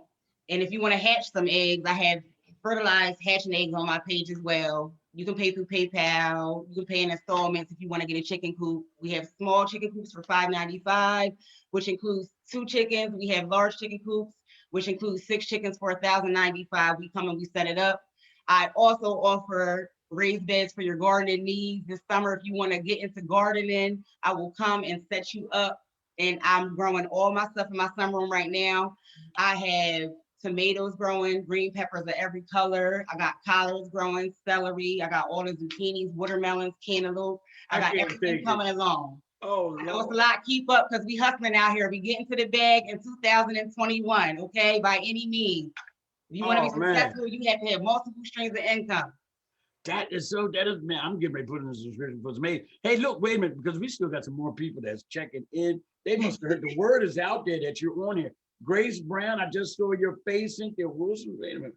And if you want to hatch some eggs, I have fertilized hatching eggs on my page as well. You can pay through PayPal. You can pay in installments if you want to get a chicken coop. We have small chicken coops for $5.95, which includes 2 chickens. We have large chicken coops, which includes 6 chickens for $1,095. We come and we set it up. I also offer raised beds for your gardening needs this summer. If you want to get into gardening, I will come and set you up. And I'm growing all my stuff in my sunroom right now. I have tomatoes growing, green peppers of every color. I got collards growing, celery. I got all the zucchinis, watermelons, cantaloupe. I got everything coming along. Oh, I know it's a lot. Keep up because we hustling out here. We getting to the bag in 2021, okay? By any means. If you want to be successful, you have to have multiple streams of income. That is, man, I'm getting ready to put in a subscription for some eggs. Hey, look, wait a minute, because we still got some more people that's checking in. They must have heard the word is out there that you're on here. Grace Brown, I just saw your face. Cynthia Wilson, wait a minute.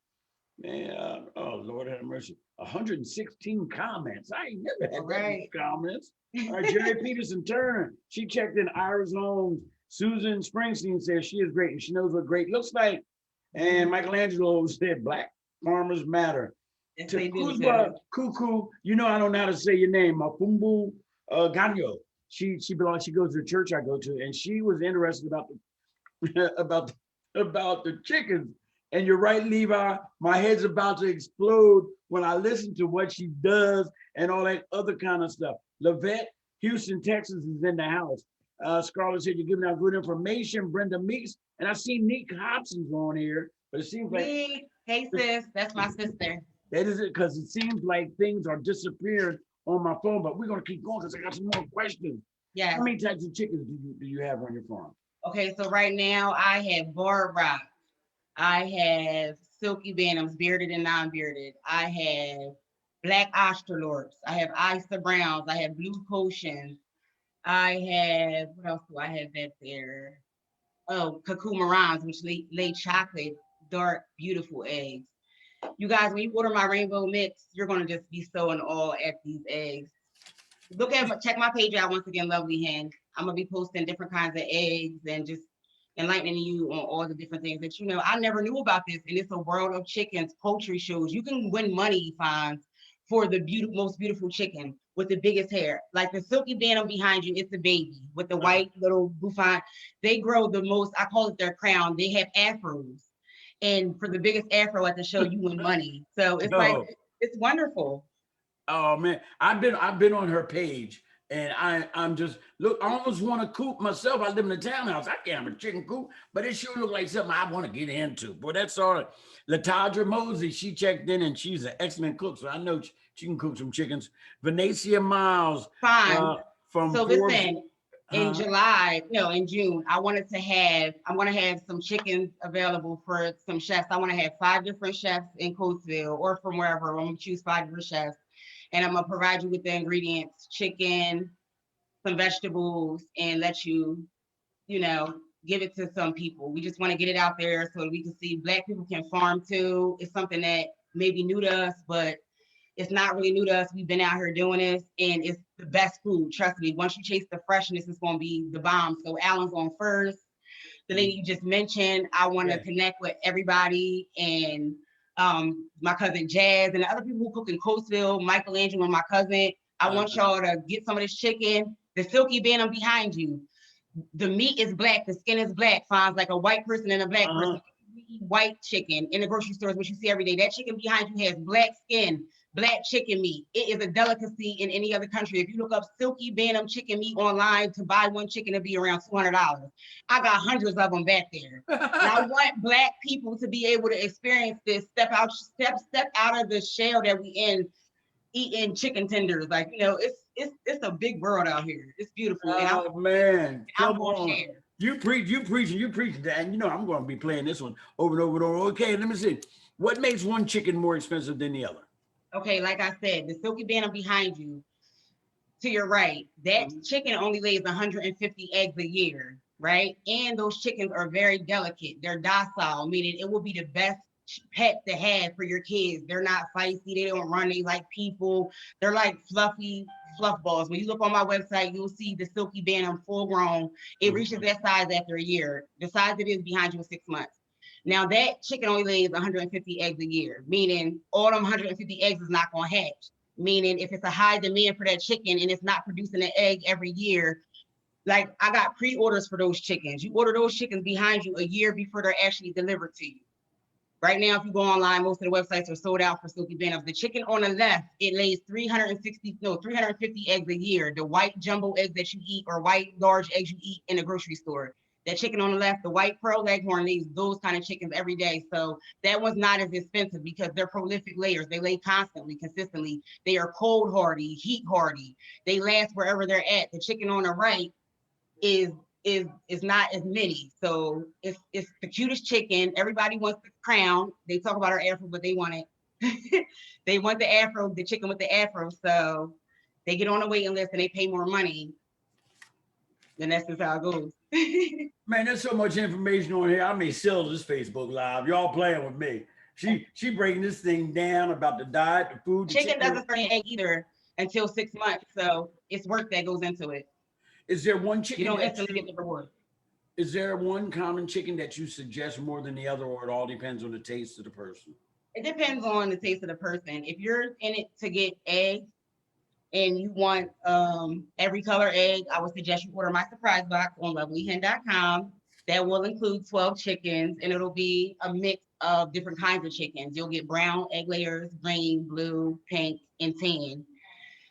Man, oh, Lord have mercy. 116 comments. I ain't never had that many comments. All right, Jerry Peterson Turner. She checked in. Iris Holmes. Susan Springsteen says she is great and she knows what great looks like. And Michelangelo said Black Farmers Matter. Yes, To Kuzma Cuckoo, you know I don't know how to say your name. Mapumbu Ganyo. She belongs. She goes to the church I go to, and she was interested about the about the chickens. And you're right, Levi. My head's about to explode when I listen to what she does and all that other kind of stuff. Lavette, Houston, Texas is in the house. Scarlett said you're giving out good information. Brenda Meeks, and I see Nick Hobson's on here, but it seems like hey sis, that's my sister. That is it, because it seems like things are disappearing on my phone, but we're gonna keep going because I got some more questions. Yeah. How many types of chickens do you have on your farm? Okay, so right now I have barred rock. I have silky bantams, bearded and non-bearded. I have black Australorps. I have Isa Browns. I have blue potions. I have, what else do I have back there? Oh, Kakumarans, which lay chocolate, dark, beautiful eggs. You guys, when you order my rainbow mix, you're gonna just be so in awe at these eggs. Check my page out once again, Lovely Hen. I'm gonna be posting different kinds of eggs and just enlightening you on all the different things that I never knew about this. And it's a world of chickens, poultry shows. You can win money fines for the most beautiful chicken with the biggest hair. Like the silky bantam behind you, it's a baby with the white little bouffant. They grow the most, I call it their crown. They have afros. And for the biggest afro at the show, you win money. So it's like, it's wonderful. Oh man, I've been on her page, and I'm just look. I almost want to coop myself. I live in a townhouse. I can't have a chicken coop, but it sure look like something I want to get into. Boy, that's all right. Latadra Mosey, she checked in, and she's an excellent cook, so I know she can cook some chickens. Venetia Miles, fine. From so listen. In July, in June, I'm gonna have some chickens available for some chefs. I want to have 5 different chefs in Coatesville or from wherever. I'm gonna choose 5 different chefs, and I'm gonna provide you with the ingredients: chicken, some vegetables, and let you, give it to some people. We just want to get it out there so that we can see Black people can farm too. It's something that may be new to us, but it's not really new to us. We've been out here doing this, and it's the best food. Trust me. Once you chase the freshness, it's going to be the bomb. So Alan's on first. The lady you just mentioned, I want to connect with everybody, and my cousin Jazz and the other people who cook in Coatesville, Michelangelo and my cousin. I want y'all to get some of this chicken. The silky bantam behind you. The meat is black. The skin is black. Finds like a white person and a black person. We eat white chicken in the grocery stores, which you see every day. That chicken behind you has black skin. Black chicken meat. It is a delicacy in any other country. If you look up silky bantam chicken meat online, to buy one chicken, it'll be around $200. I got hundreds of them back there. And I want Black people to be able to experience this. Step out of the shell that we in, eating chicken tenders. Like, it's a big world out here. It's beautiful. Oh man, I'm gonna share. You preaching that, and I'm going to be playing this one over and over and over. Okay, let me see. What makes one chicken more expensive than the other? Okay, like I said, the silky bantam behind you, to your right, that Mhm. chicken only lays 150 eggs a year, right? And those chickens are very delicate. They're docile, meaning it will be the best pet to have for your kids. They're not feisty. They don't run. They like people. They're like fluffy fluff balls. When you look on my website, you'll see the silky bantam full grown. It reaches Mhm. that size after a year. The size it is behind you is 6 months. Now that chicken only lays 150 eggs a year, meaning all them 150 eggs is not going to hatch. Meaning, if it's a high demand for that chicken and it's not producing an egg every year, like I got pre-orders for those chickens. You order those chickens behind you a year before they're actually delivered to you. Right now, if you go online, most of the websites are sold out for silky bantams. The chicken on the left, it lays 350 eggs a year. The white jumbo eggs that you eat or white large eggs you eat in the grocery store. That chicken on the left, the white pearl leghorn, lays those kind of chickens every day. So that one's not as expensive because they're prolific layers. They lay constantly, consistently. They are cold hardy, heat hardy. They last wherever they're at. The chicken on the right is is not as many. So it's the cutest chicken. Everybody wants the crown. They talk about our afro, but they want it. They want the afro, the chicken with the afro. So they get on the waiting list and they pay more money. Then that's just how it goes. Man, there's so much information on here. I may sell this Facebook Live. Y'all playing with me. She breaking this thing down about the diet, the food, the Chicken chicken. doesn't start an egg either until 6 months. So it's work that goes into it. Is there one You chicken don't that instantly get you the reward. is there one common chicken that you suggest more than the other, or it all depends on the taste of the person? It depends on the taste of the person. If you're in it to get eggs, and you want every color egg, I would suggest you order my surprise box on lovelyhen.com. That will include 12 chickens and it'll be a mix of different kinds of chickens. You'll get brown egg layers, green, blue, pink, and tan.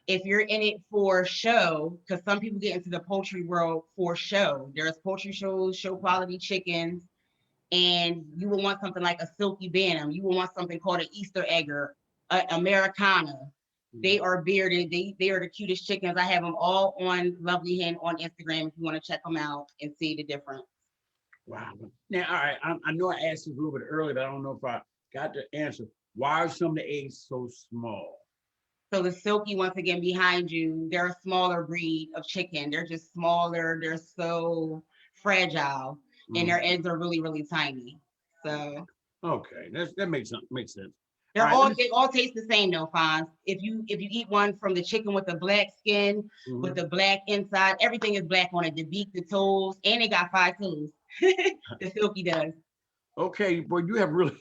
If you're in it for show, because some people get into the poultry world for show, there's poultry shows, show quality chickens, and you will want something like a silky bantam. You will want something called an Easter egger, Americana. They Mhm. are bearded. They are the cutest chickens. I have them all on Lovely Hen on Instagram if you want to check them out and see the difference. Wow. Now, all right. I know I asked this a little bit earlier, but I don't know if I got the answer. Why are some of the eggs so small? So the silky, once again, behind you, they're a smaller breed of chicken. They're just smaller. They're so fragile, and their Mhm. eggs are really, really tiny. So Okay, that makes sense. All they're right, let all me. they all taste the same though, Fonz. If you eat one from the chicken with the black skin, with Mhm. the black inside, everything is black on it. The beak, the toes, and they got 5 toes. The silky does. Okay, boy, you have really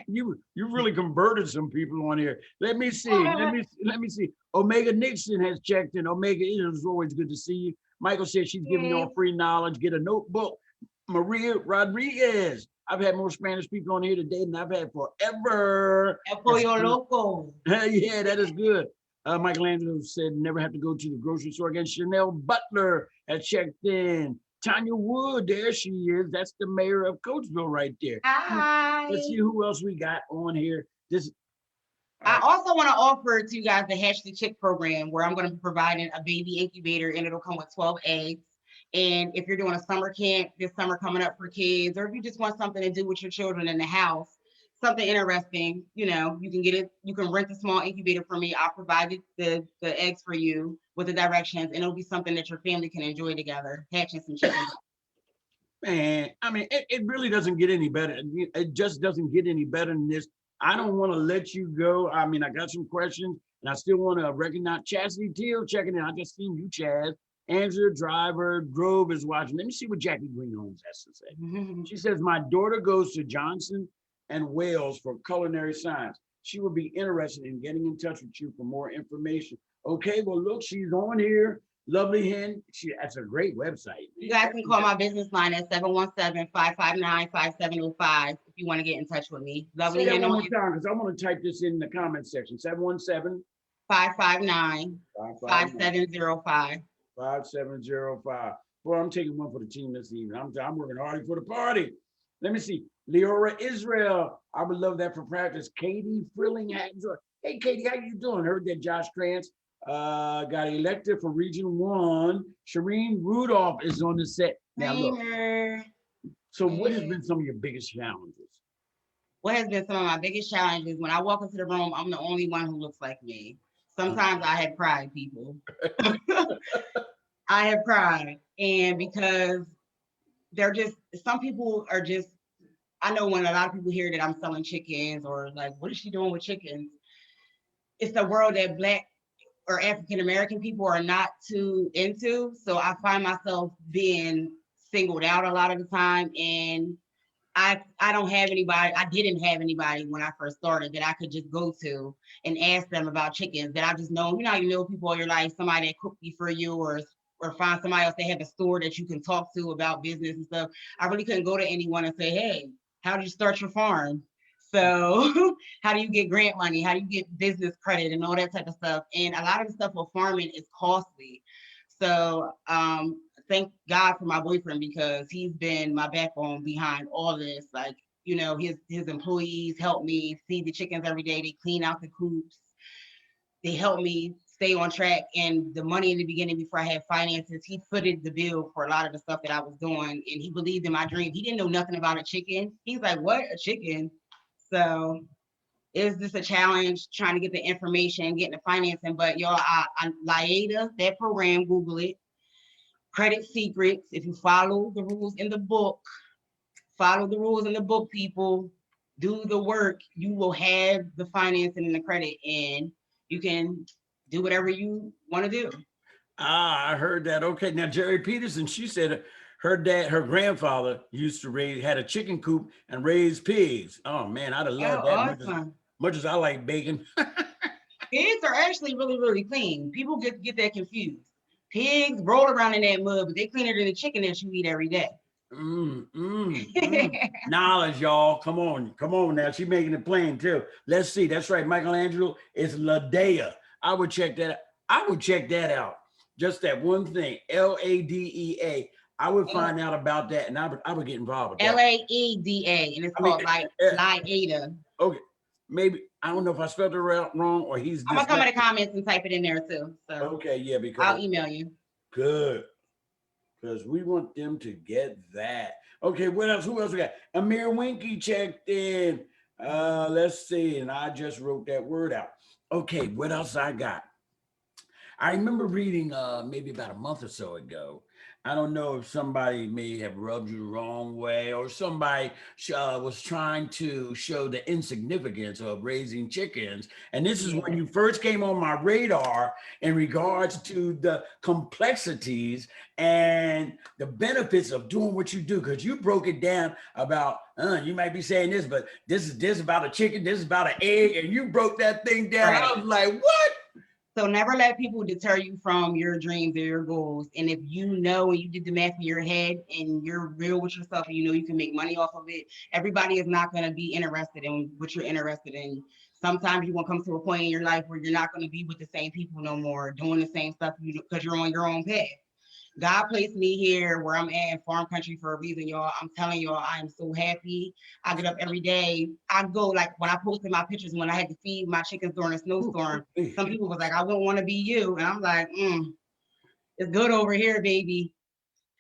you really converted some people on here. Let me see. Let me see. Omega Nixon has checked in. Omega, it is always good to see you. Michael says she's giving y'all free knowledge. Get a notebook. Maria Rodriguez. I've had more Spanish people on here today than I've had forever. El That's pollo good. loco. Yeah, that is good. Michelangelo said never have to go to the grocery store again. Chanel Butler has checked in. Tanya Wood, there she is. That's the mayor of Coatesville right there. Let's see Hi. who else we got on here. This, all I right. also want to offer to you guys the Hatch the Chick program where I'm going to be providing a baby incubator and it'll come with 12 eggs. And if you're doing a summer camp this summer coming up for kids, or if you just want something to do with your children in the house, something interesting, you can get it. You can rent a small incubator from me. I'll provide the eggs for you with the directions, and it'll be something that your family can enjoy together, hatching some chickens. Man, I mean, it really doesn't get any better. It just doesn't get any better than this. I don't want to let you go. I mean, I got some questions, and I still want to recognize Chastity Teal checking in. I just seen you, Chaz. Angela Driver Grove is watching. Let me see what Jackie Green Holmes has to say. She says, my daughter goes to Johnson and Wales for culinary science. She would be interested in getting in touch with you for more information. Okay, well, look, she's on here. Lovely Hen. That's a great website. You guys can call my business line at 717-559-5705 if you want to get in touch with me. Say Lovely that Hen one on more time because I want to type this in the comment section. 717 559 559 5705. 5705. Boy, I'm taking one for the team this evening. I'm working hard for the party. Let me see. Leora Israel. I would love that for practice. Katie Frilling. Hey, Katie, how you doing? Heard that Josh Krantz got elected for Region 1. Shireen Rudolph is on the set. Now, look. Kramer. So what has been some of your biggest challenges? what has been some of my biggest challenges when I walk into the room, I'm the only one who looks like me. Sometimes I have pride, people. I have pride. And because they're just, some people are just, I know when a lot of people hear that I'm selling chickens or like, what is she doing with chickens? It's the world that Black or African American people are not too into. So I find myself being singled out a lot of the time. And I don't have anybody, I didn't have anybody when I first started that I could just go to and ask them about chickens that I just know, you know, you know people in your life, somebody that cooked for you or find somebody else that have a store that you can talk to about business and stuff. I really couldn't go to anyone and say, hey, how did you start your farm? So how do you get grant money? How do you get business credit and all that type of stuff? And a lot of the stuff with farming is costly. So thank God for my boyfriend because he's been my backbone behind all this. Like, you know, his employees help me feed the chickens every day. They clean out the coops. They help me stay on track. And the money in the beginning before I had finances, he footed the bill for a lot of the stuff that I was doing. And he believed in my dream. He didn't know nothing about a chicken. He's like, what? A chicken? So is this a challenge trying to get the information, getting the financing? But y'all, LIATA, that program, Google it. Credit secrets. If you follow the rules in the book, follow the rules in the book, people, do the work, you will have the financing and the credit, and you can do whatever you want to do. Ah, I heard that. Okay, now Jerry Peterson, she said her grandfather used to had a chicken coop and raise pigs. Oh man, I'd have Oh, loved that awesome. much as I like bacon. Pigs are actually really, really clean. People get that confused. Pigs roll around in that mud, but they cleaner than the chicken that you eat every day. Knowledge, y'all. Come on now. She making it plain too. Let's see. That's right. Michelangelo is Ladea. I would check that. I would check that out. Just that one thing. LADEA. I would find out about that, and I would get involved with that. LAEDA, and it's I mean, called like LIATA. okay. Maybe I don't know if I spelled it wrong or he's I'm gonna come in dyslexic. the comments and type it in there too. So Okay, yeah, I'll because email you. good. Because we want them to get that. Okay, what else? Who else we got? Amir Winky checked in. Let's see. And I just wrote that word out. Okay, what else I got? I remember reading maybe about a month or so ago. I don't know if somebody may have rubbed you the wrong way or somebody was trying to show the insignificance of raising chickens. And this is when you first came on my radar in regards to the complexities and the benefits of doing what you do. Because you broke it down about, you might be saying this, but this is this about a chicken, this is about an egg. And you broke that thing down. Right. I was like, what? So never let people deter you from your dreams or your goals. And if you know and you did the math in your head and you're real with yourself and you know you can make money off of it, everybody is not going to be interested in what you're interested in. Sometimes you're going to come to a point in your life where you're not going to be with the same people no more, doing the same stuff because you're on your own path. God placed me here where I'm at in farm country for a reason, y'all. I'm telling y'all, I am so happy. I get up every day. I go like when I posted my pictures when I had to feed my chickens during a snowstorm. Some people was like, I wouldn't want to be you. And I'm like, it's good over here, baby.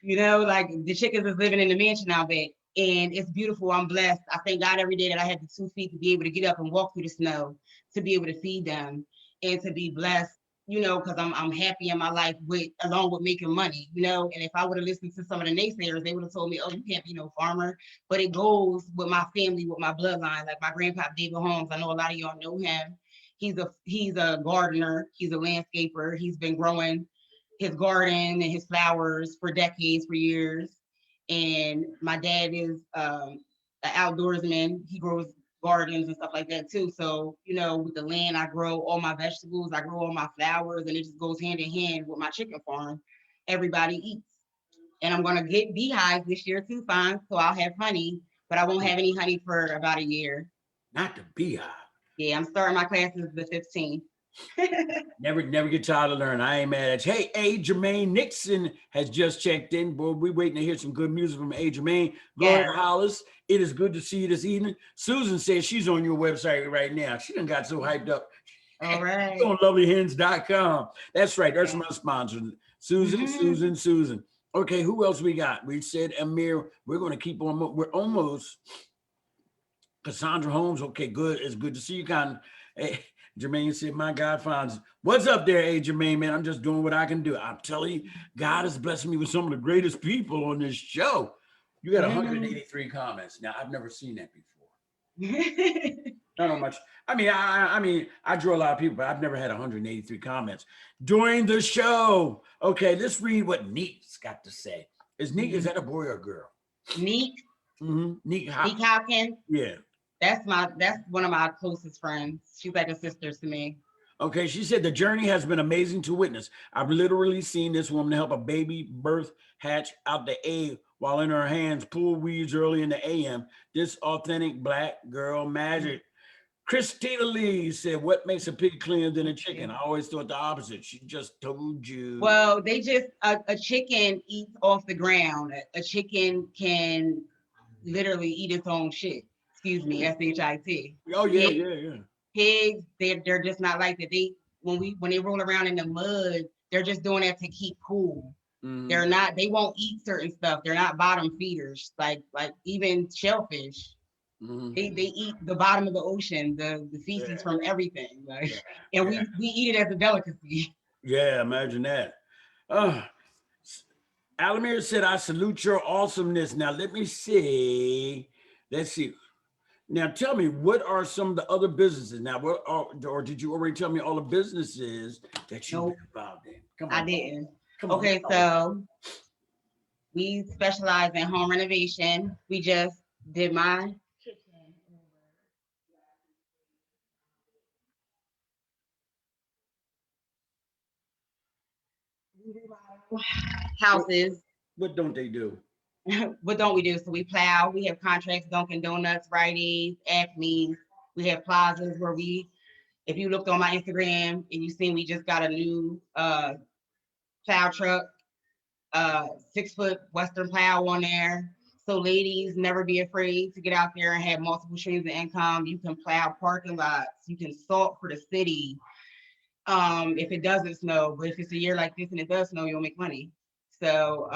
You know, like the chickens is living in the mansion out there. And it's beautiful. I'm blessed. I thank God every day that I had the 2 feet to be able to get up and walk through the snow, to be able to feed them and to be blessed, you know, because I'm happy in my life with along with making money, you know. And if I would have listened to some of the naysayers, they would have told me, oh, you can't be no farmer. But it goes with my family, with my bloodline. Like my grandpa David Holmes, I know a lot of y'all know him. He's a gardener, he's a landscaper, he's been growing his garden and his flowers for decades, for years. And my dad is an outdoorsman. He grows gardens and stuff like that too. So, you know, with the land, I grow all my vegetables, I grow all my flowers, and it just goes hand in hand with my chicken farm. Everybody eats. And I'm gonna get beehives this year too, fine. So I'll have honey, but I won't have any honey for about a year. Not the beehive. Yeah, I'm starting my classes the 15th. Never get tired of learning. I ain't mad at you. Hey, A. Jermaine Nixon has just checked in. Boy, we waiting to hear some good music from A. Jermaine. Gloria Hollis, it is good to see you this evening. Susan says she's on your website right now. She done got so hyped up. All right. On lovelyhens.com. That's right. That's my sponsor. Susan. Okay, who else we got? We said Amir. We're going to keep on. We're almost Cassandra Holmes. Okay, good. It's good to see you, Con. Hey, Jermaine said, my God finds. What's up there, hey, Jermaine, man? I'm just doing what I can do. I'm telling you, God is blessing me with some of the greatest people on this show. You got 183 comments. Now, I've never seen that before. Not much. I draw a lot of people, but I've never had 183 comments during the show. Okay, let's read what Neek's got to say. Is that a boy or a girl? Neek. Neek Hopkins. Yeah. That's one of my closest friends. She's like a sister to me. Okay, she said the journey has been amazing to witness. I've literally seen this woman help a baby birth hatch out the egg while in her hands pull weeds early in the AM. This authentic Black girl magic. Christina Lee said, what makes a pig cleaner than a chicken? I always thought the opposite. She just told you. Well, they just, a chicken eats off the ground. A chicken can literally eat its own shit. Excuse me, SHIT. Oh, yeah. Pigs, they're just not like that. When they roll around in the mud, they're just doing that to keep cool. They won't eat certain stuff. They're not bottom feeders, like even shellfish. They eat the bottom of the ocean, the feces from everything. And we eat it as a delicacy. Yeah, imagine that. Alamir said, I salute your awesomeness. Now, let me see. Let's see. Now, tell me, what are some of the other businesses? Now, or did you already tell me all the businesses that you've been involved in? Come on. I didn't. Okay, so we specialize in home renovation. We just did my kitchen. Houses. What don't they do? What don't we do? So we plow. We have contracts, Dunkin' Donuts, Rite Aid, Acme. We have plazas where if you looked on my Instagram and you seen we just got a new plow truck, 6-foot Western plow on there. So ladies, never be afraid to get out there and have multiple streams of income. You can plow parking lots. You can salt for the city. If it doesn't snow, but if it's a year like this and it does snow, you'll make money. So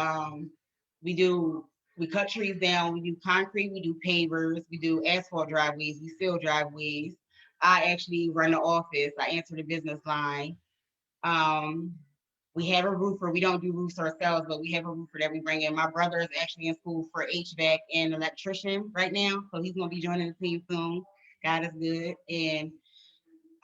we cut trees down, we do concrete, we do pavers, we do asphalt driveways, we seal driveways. I actually run the office, I answer the business line. We have a roofer, we don't do roofs ourselves, but we have a roofer that we bring in. My brother is actually in school for HVAC and electrician right now, so he's gonna be joining the team soon. God is good. And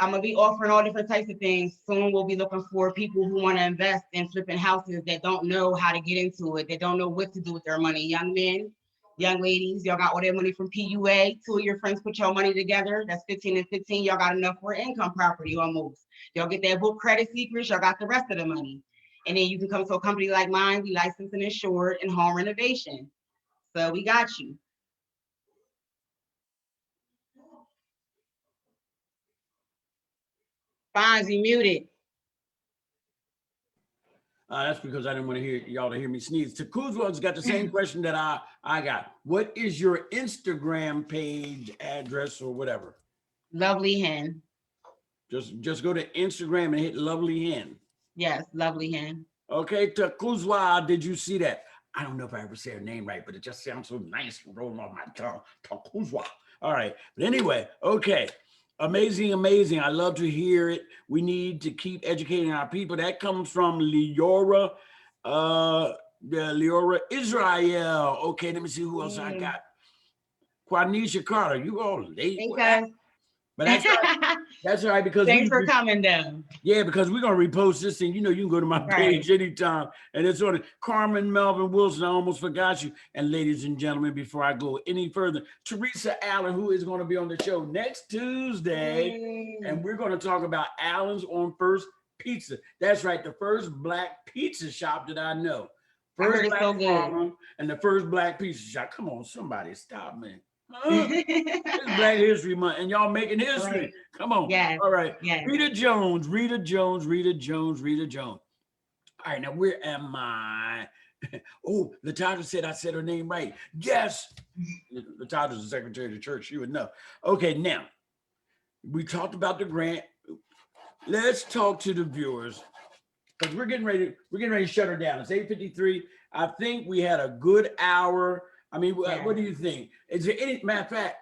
I'm gonna be offering all different types of things. Soon we'll be looking for people who want to invest in flipping houses that don't know how to get into it, that don't know what to do with their money. Young men, young ladies, y'all got all their money from PUA. 2 of your friends put your money together. That's 15 and 15. Y'all got enough for income property almost. Y'all get that book Credit Secrets. Y'all got the rest of the money. And then you can come to a company like mine. We license and insured in home renovation. So we got you. Fonzie muted. That's because I didn't want to hear y'all to hear me sneeze. Takuzwa's got the same question that I got. What is your Instagram page address or whatever? Lovely Hen. Just go to Instagram and hit Lovely Hen. Yes, Lovely Hen. Okay, Takuzwa, did you see that? I don't know if I ever say her name right, but it just sounds so nice rolling off my tongue. Takuzwa. All right, but anyway, okay. Amazing. I love to hear it. We need to keep educating our people. That comes from Leora Israel. Okay, let me see who else I got. Quanisha Carter, you all late. But that's right. That's all right, because thanks for coming down. Yeah, because we're gonna repost this thing. You know, you can go to my page anytime, and it's on it. Carmen Melvin Wilson, I almost forgot you. And ladies and gentlemen, before I go any further, Teresa Allen, who is going to be on the show next Tuesday, and we're going to talk about Allen's on First Pizza. That's right, the first Black pizza shop that I know. First Black farmer and the first Black pizza shop. Come on, somebody stop me. It's Black History Month, and y'all making history. Right. Come on. Yes. All right. Yes. Rita Jones. All right, now where am I? Oh, Latasha said I said her name right. Yes. Latasha's the secretary of the church. She would know. Okay, now we talked about the grant. Let's talk to the viewers, because we're getting ready to shut her down. It's 8:53. I think we had a good hour. I mean, what do you think? Is there any matter of fact?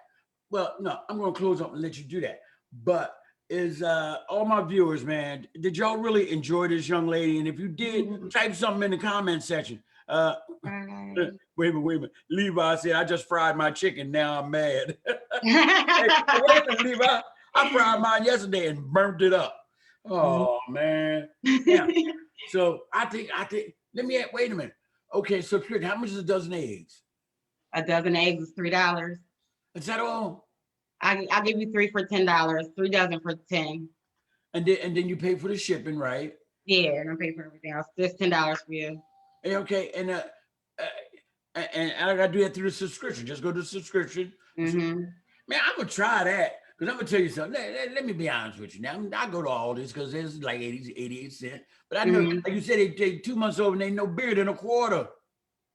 Well, no, I'm gonna close up and let you do that. But is all my viewers, man, did y'all really enjoy this young lady? And if you did, type something in the comment section. Uh Bye. wait a minute. Levi said, I just fried my chicken. Now I'm mad. Hey, wait a minute, Levi. I fried mine yesterday and burnt it up. Oh man. Yeah. So I think let me wait a minute. Okay, so Trick, how much is a dozen eggs? A dozen eggs is $3. Is that all? I'll give you three for $10. 3 dozen for 10. And then you pay for the shipping, right? Yeah, and I'm paying for everything else. Just $10 for you. Okay, and I gotta do that through the subscription. Just go to the subscription. Mm-hmm. Man, I'm gonna try that because I'm gonna tell you something. Let me be honest with you. Now I go to all this because it's like 88 cents. But I know, Mm-hmm. like you said, they 2 months over and they no bigger than a quarter.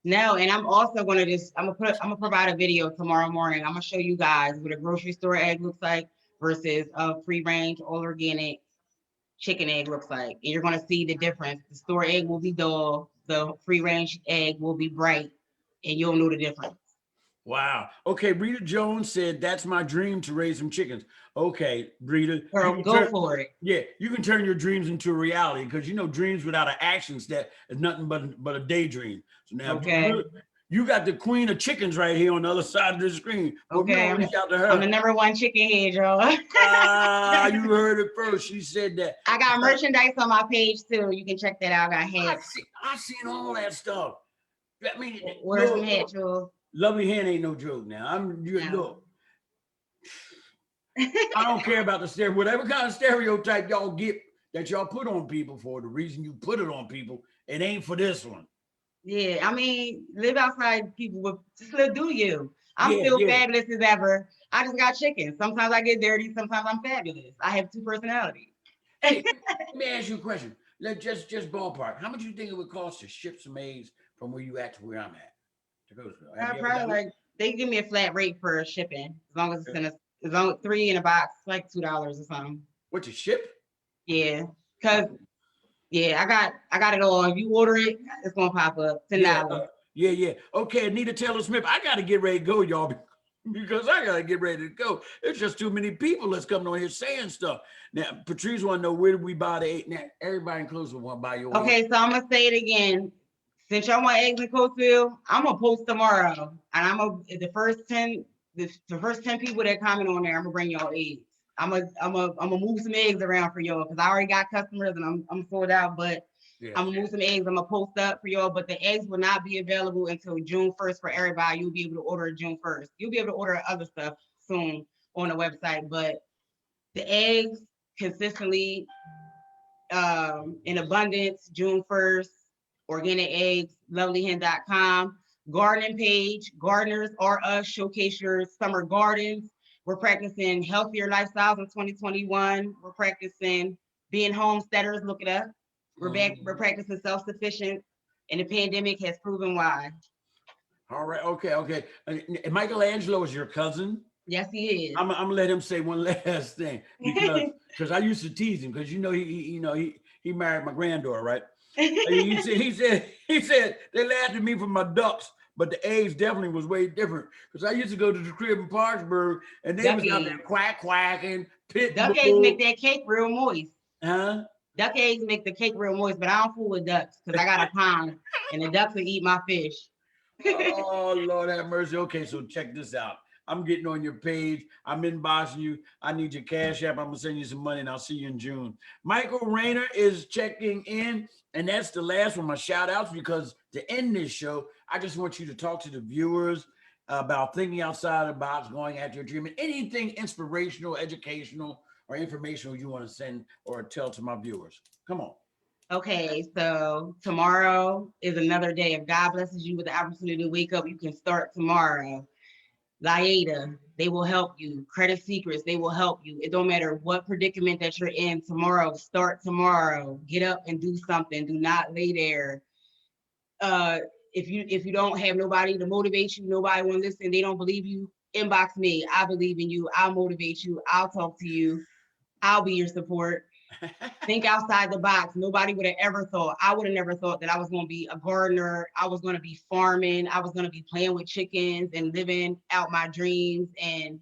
No, and I'm also gonna I'm gonna provide a video tomorrow morning. I'm gonna show you guys what a grocery store egg looks like versus a free range all organic chicken egg looks like. And you're gonna see the difference. The store egg will be dull, the free range egg will be bright, and you'll know the difference. Wow. Okay, Rita Jones said that's my dream to raise some chickens. Okay, Rita, you Girl, can go turn, for it. yeah, you can turn your dreams into a reality because you know dreams without an action step is nothing but a daydream. So now if you Okay. really, you got the queen of chickens right here on the other side of the screen. But we Okay. gonna reach out to I'm the her. #1 chicken head, y'all. Ah, you heard it first. She said that. I got merchandise on my page too. You can check that out. I got hats. I seen all that stuff. I mean, Wear some look, hats, y'all. lovely hand ain't no joke. Now No. look. I don't care about the stereo, whatever kind of stereotype y'all get that y'all put on people for the reason you put it on people, it ain't for this one. Yeah, I mean, live outside people with just live do you. I'm Yeah, still yeah. fabulous as ever. I just got chicken. Sometimes I get dirty, sometimes I'm fabulous. I have two personalities. Hey, let me ask you a question. Let's just ballpark. How much do you think it would cost to ship some eggs from where you at to where I'm at? To go to? Have I you ever probably done it? like they give me a flat rate for shipping as long as it's in a as long as 3 in a box, like $2 or something. What to ship? Yeah, cause yeah, I got it all. If you order it, it's gonna pop up Yeah, $10. yeah. Okay, Anita Taylor Smith, I got to get ready to go, y'all, because I got to get ready to go. There's just too many people that's coming on here saying stuff. Now, Patrice want to know where did we buy the egg? Now, everybody inclusive want to buy your egg. Okay, so I'm gonna say it again. Since y'all want eggs in Coatesville, I'm gonna post tomorrow, and I'm gonna the first 10 people that comment on there, I'm gonna bring y'all eggs. I'm gonna move some eggs around for y'all because I already got customers and I'm sold out, but Yeah. I'm gonna move some eggs. I'm gonna post up for y'all, but the eggs will not be available until June 1st for everybody. You'll be able to order June 1st. You'll be able to order other stuff soon on the website, but the eggs consistently in abundance, June 1st, organic eggs, lovelyhen.com, gardening page, gardeners are us, showcase your summer gardens. We're practicing healthier lifestyles in 2021. We're practicing being homesteaders, look it up. We're practicing self-sufficient, and the pandemic has proven why. All right. Okay. And Michelangelo is your cousin? Yes, he is. I'm gonna let him say one last thing because I used to tease him because he married my granddaughter, right? He said they laughed at me for my ducks, but the eggs definitely was way different because I used to go to the crib in Parksburg and they was out there quacking, pit Duck eggs bull. make that cake real moist. Huh? Duck eggs make the cake real moist, but I don't fool with ducks because I got a pond and the ducks will eat my fish. Oh, Lord have mercy. Okay, so check this out. I'm getting on your page. I'm inboxing you. I need your cash app. I'm gonna send you some money, and I'll see you in June. Michael Rayner is checking in, and that's the last one. My shout outs because to end this show, I just want you to talk to the viewers about thinking outside the box, going after your dream, and anything inspirational, educational, or informational you want to send or tell to my viewers. Come on. Okay, so tomorrow is another day. If God blesses you with the opportunity to wake up, you can start tomorrow. Liada, they will help you. Credit Secrets, they will help you. It don't matter what predicament that you're in tomorrow, start tomorrow. Get up and do something. Do not lay there. If you don't have nobody to motivate you, nobody want to listen, they don't believe you, inbox me. I believe in you. I'll motivate you. I'll talk to you. I'll be your support. Think outside the box. Nobody would have ever thought. I would have never thought that I was going to be a gardener. I was going to be farming. I was going to be playing with chickens and living out my dreams. And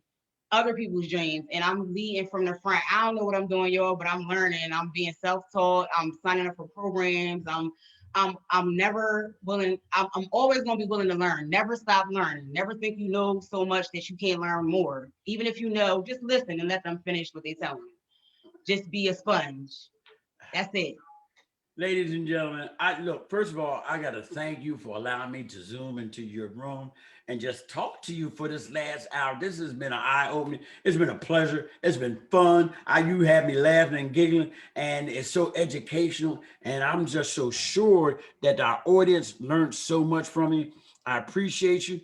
other people's dreams, and I'm leading from the front. I don't know what I'm doing, y'all, but I'm learning. I'm being self-taught. I'm signing up for programs. I'm never willing. I'm always gonna be willing to learn. Never stop learning. Never think you know so much that you can't learn more. Even if you know, just listen and let them finish what they tell you. Just be a sponge. That's it. Ladies and gentlemen, I look, first of all, I got to thank you for allowing me to zoom into your room and just talk to you for this last hour. This has been an eye-opening. It's been a pleasure. It's been fun. You have me laughing and giggling, and it's so educational. And I'm just so sure that our audience learned so much from you. I appreciate you.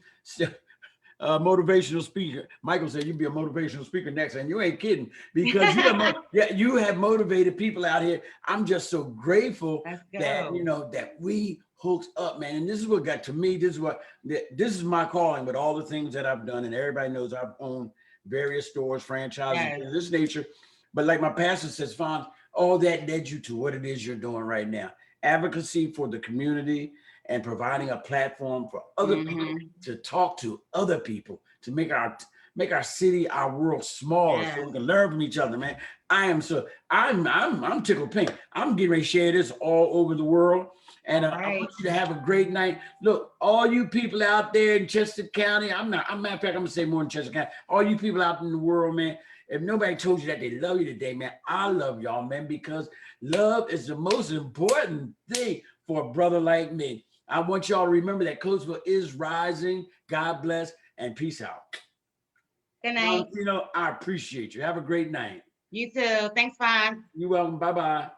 Motivational speaker. Michael said you'd be a motivational speaker next, and you ain't kidding because yeah, you have motivated people out here. I'm just so grateful Let's that go. that we hooked up, man. And this is what got to me. This is my calling with all the things that I've done, and everybody knows I've owned various stores, franchises, Yes. things of this nature. But like my pastor says, Fonz, all that led you to what it is you're doing right now. Advocacy for the community and providing a platform for other people Mm-hmm. to talk to other people to make our city, our world smaller, so Yes. we can learn from each other, man. I'm tickled pink. I'm getting ready to share this all over the world, and All I right. want you to have a great night. Look, all you people out there in Chester County, matter of fact, I'm gonna say more in Chester County. All you people out in the world, man. If nobody told you that they love you today, man, I love y'all, man, because love is the most important thing for a brother like me. I want y'all to remember that Coatesville is rising. God bless and peace out. Good night. Valentino, I appreciate you. Have a great night. You too. Thanks, Fine. You're welcome. Bye bye.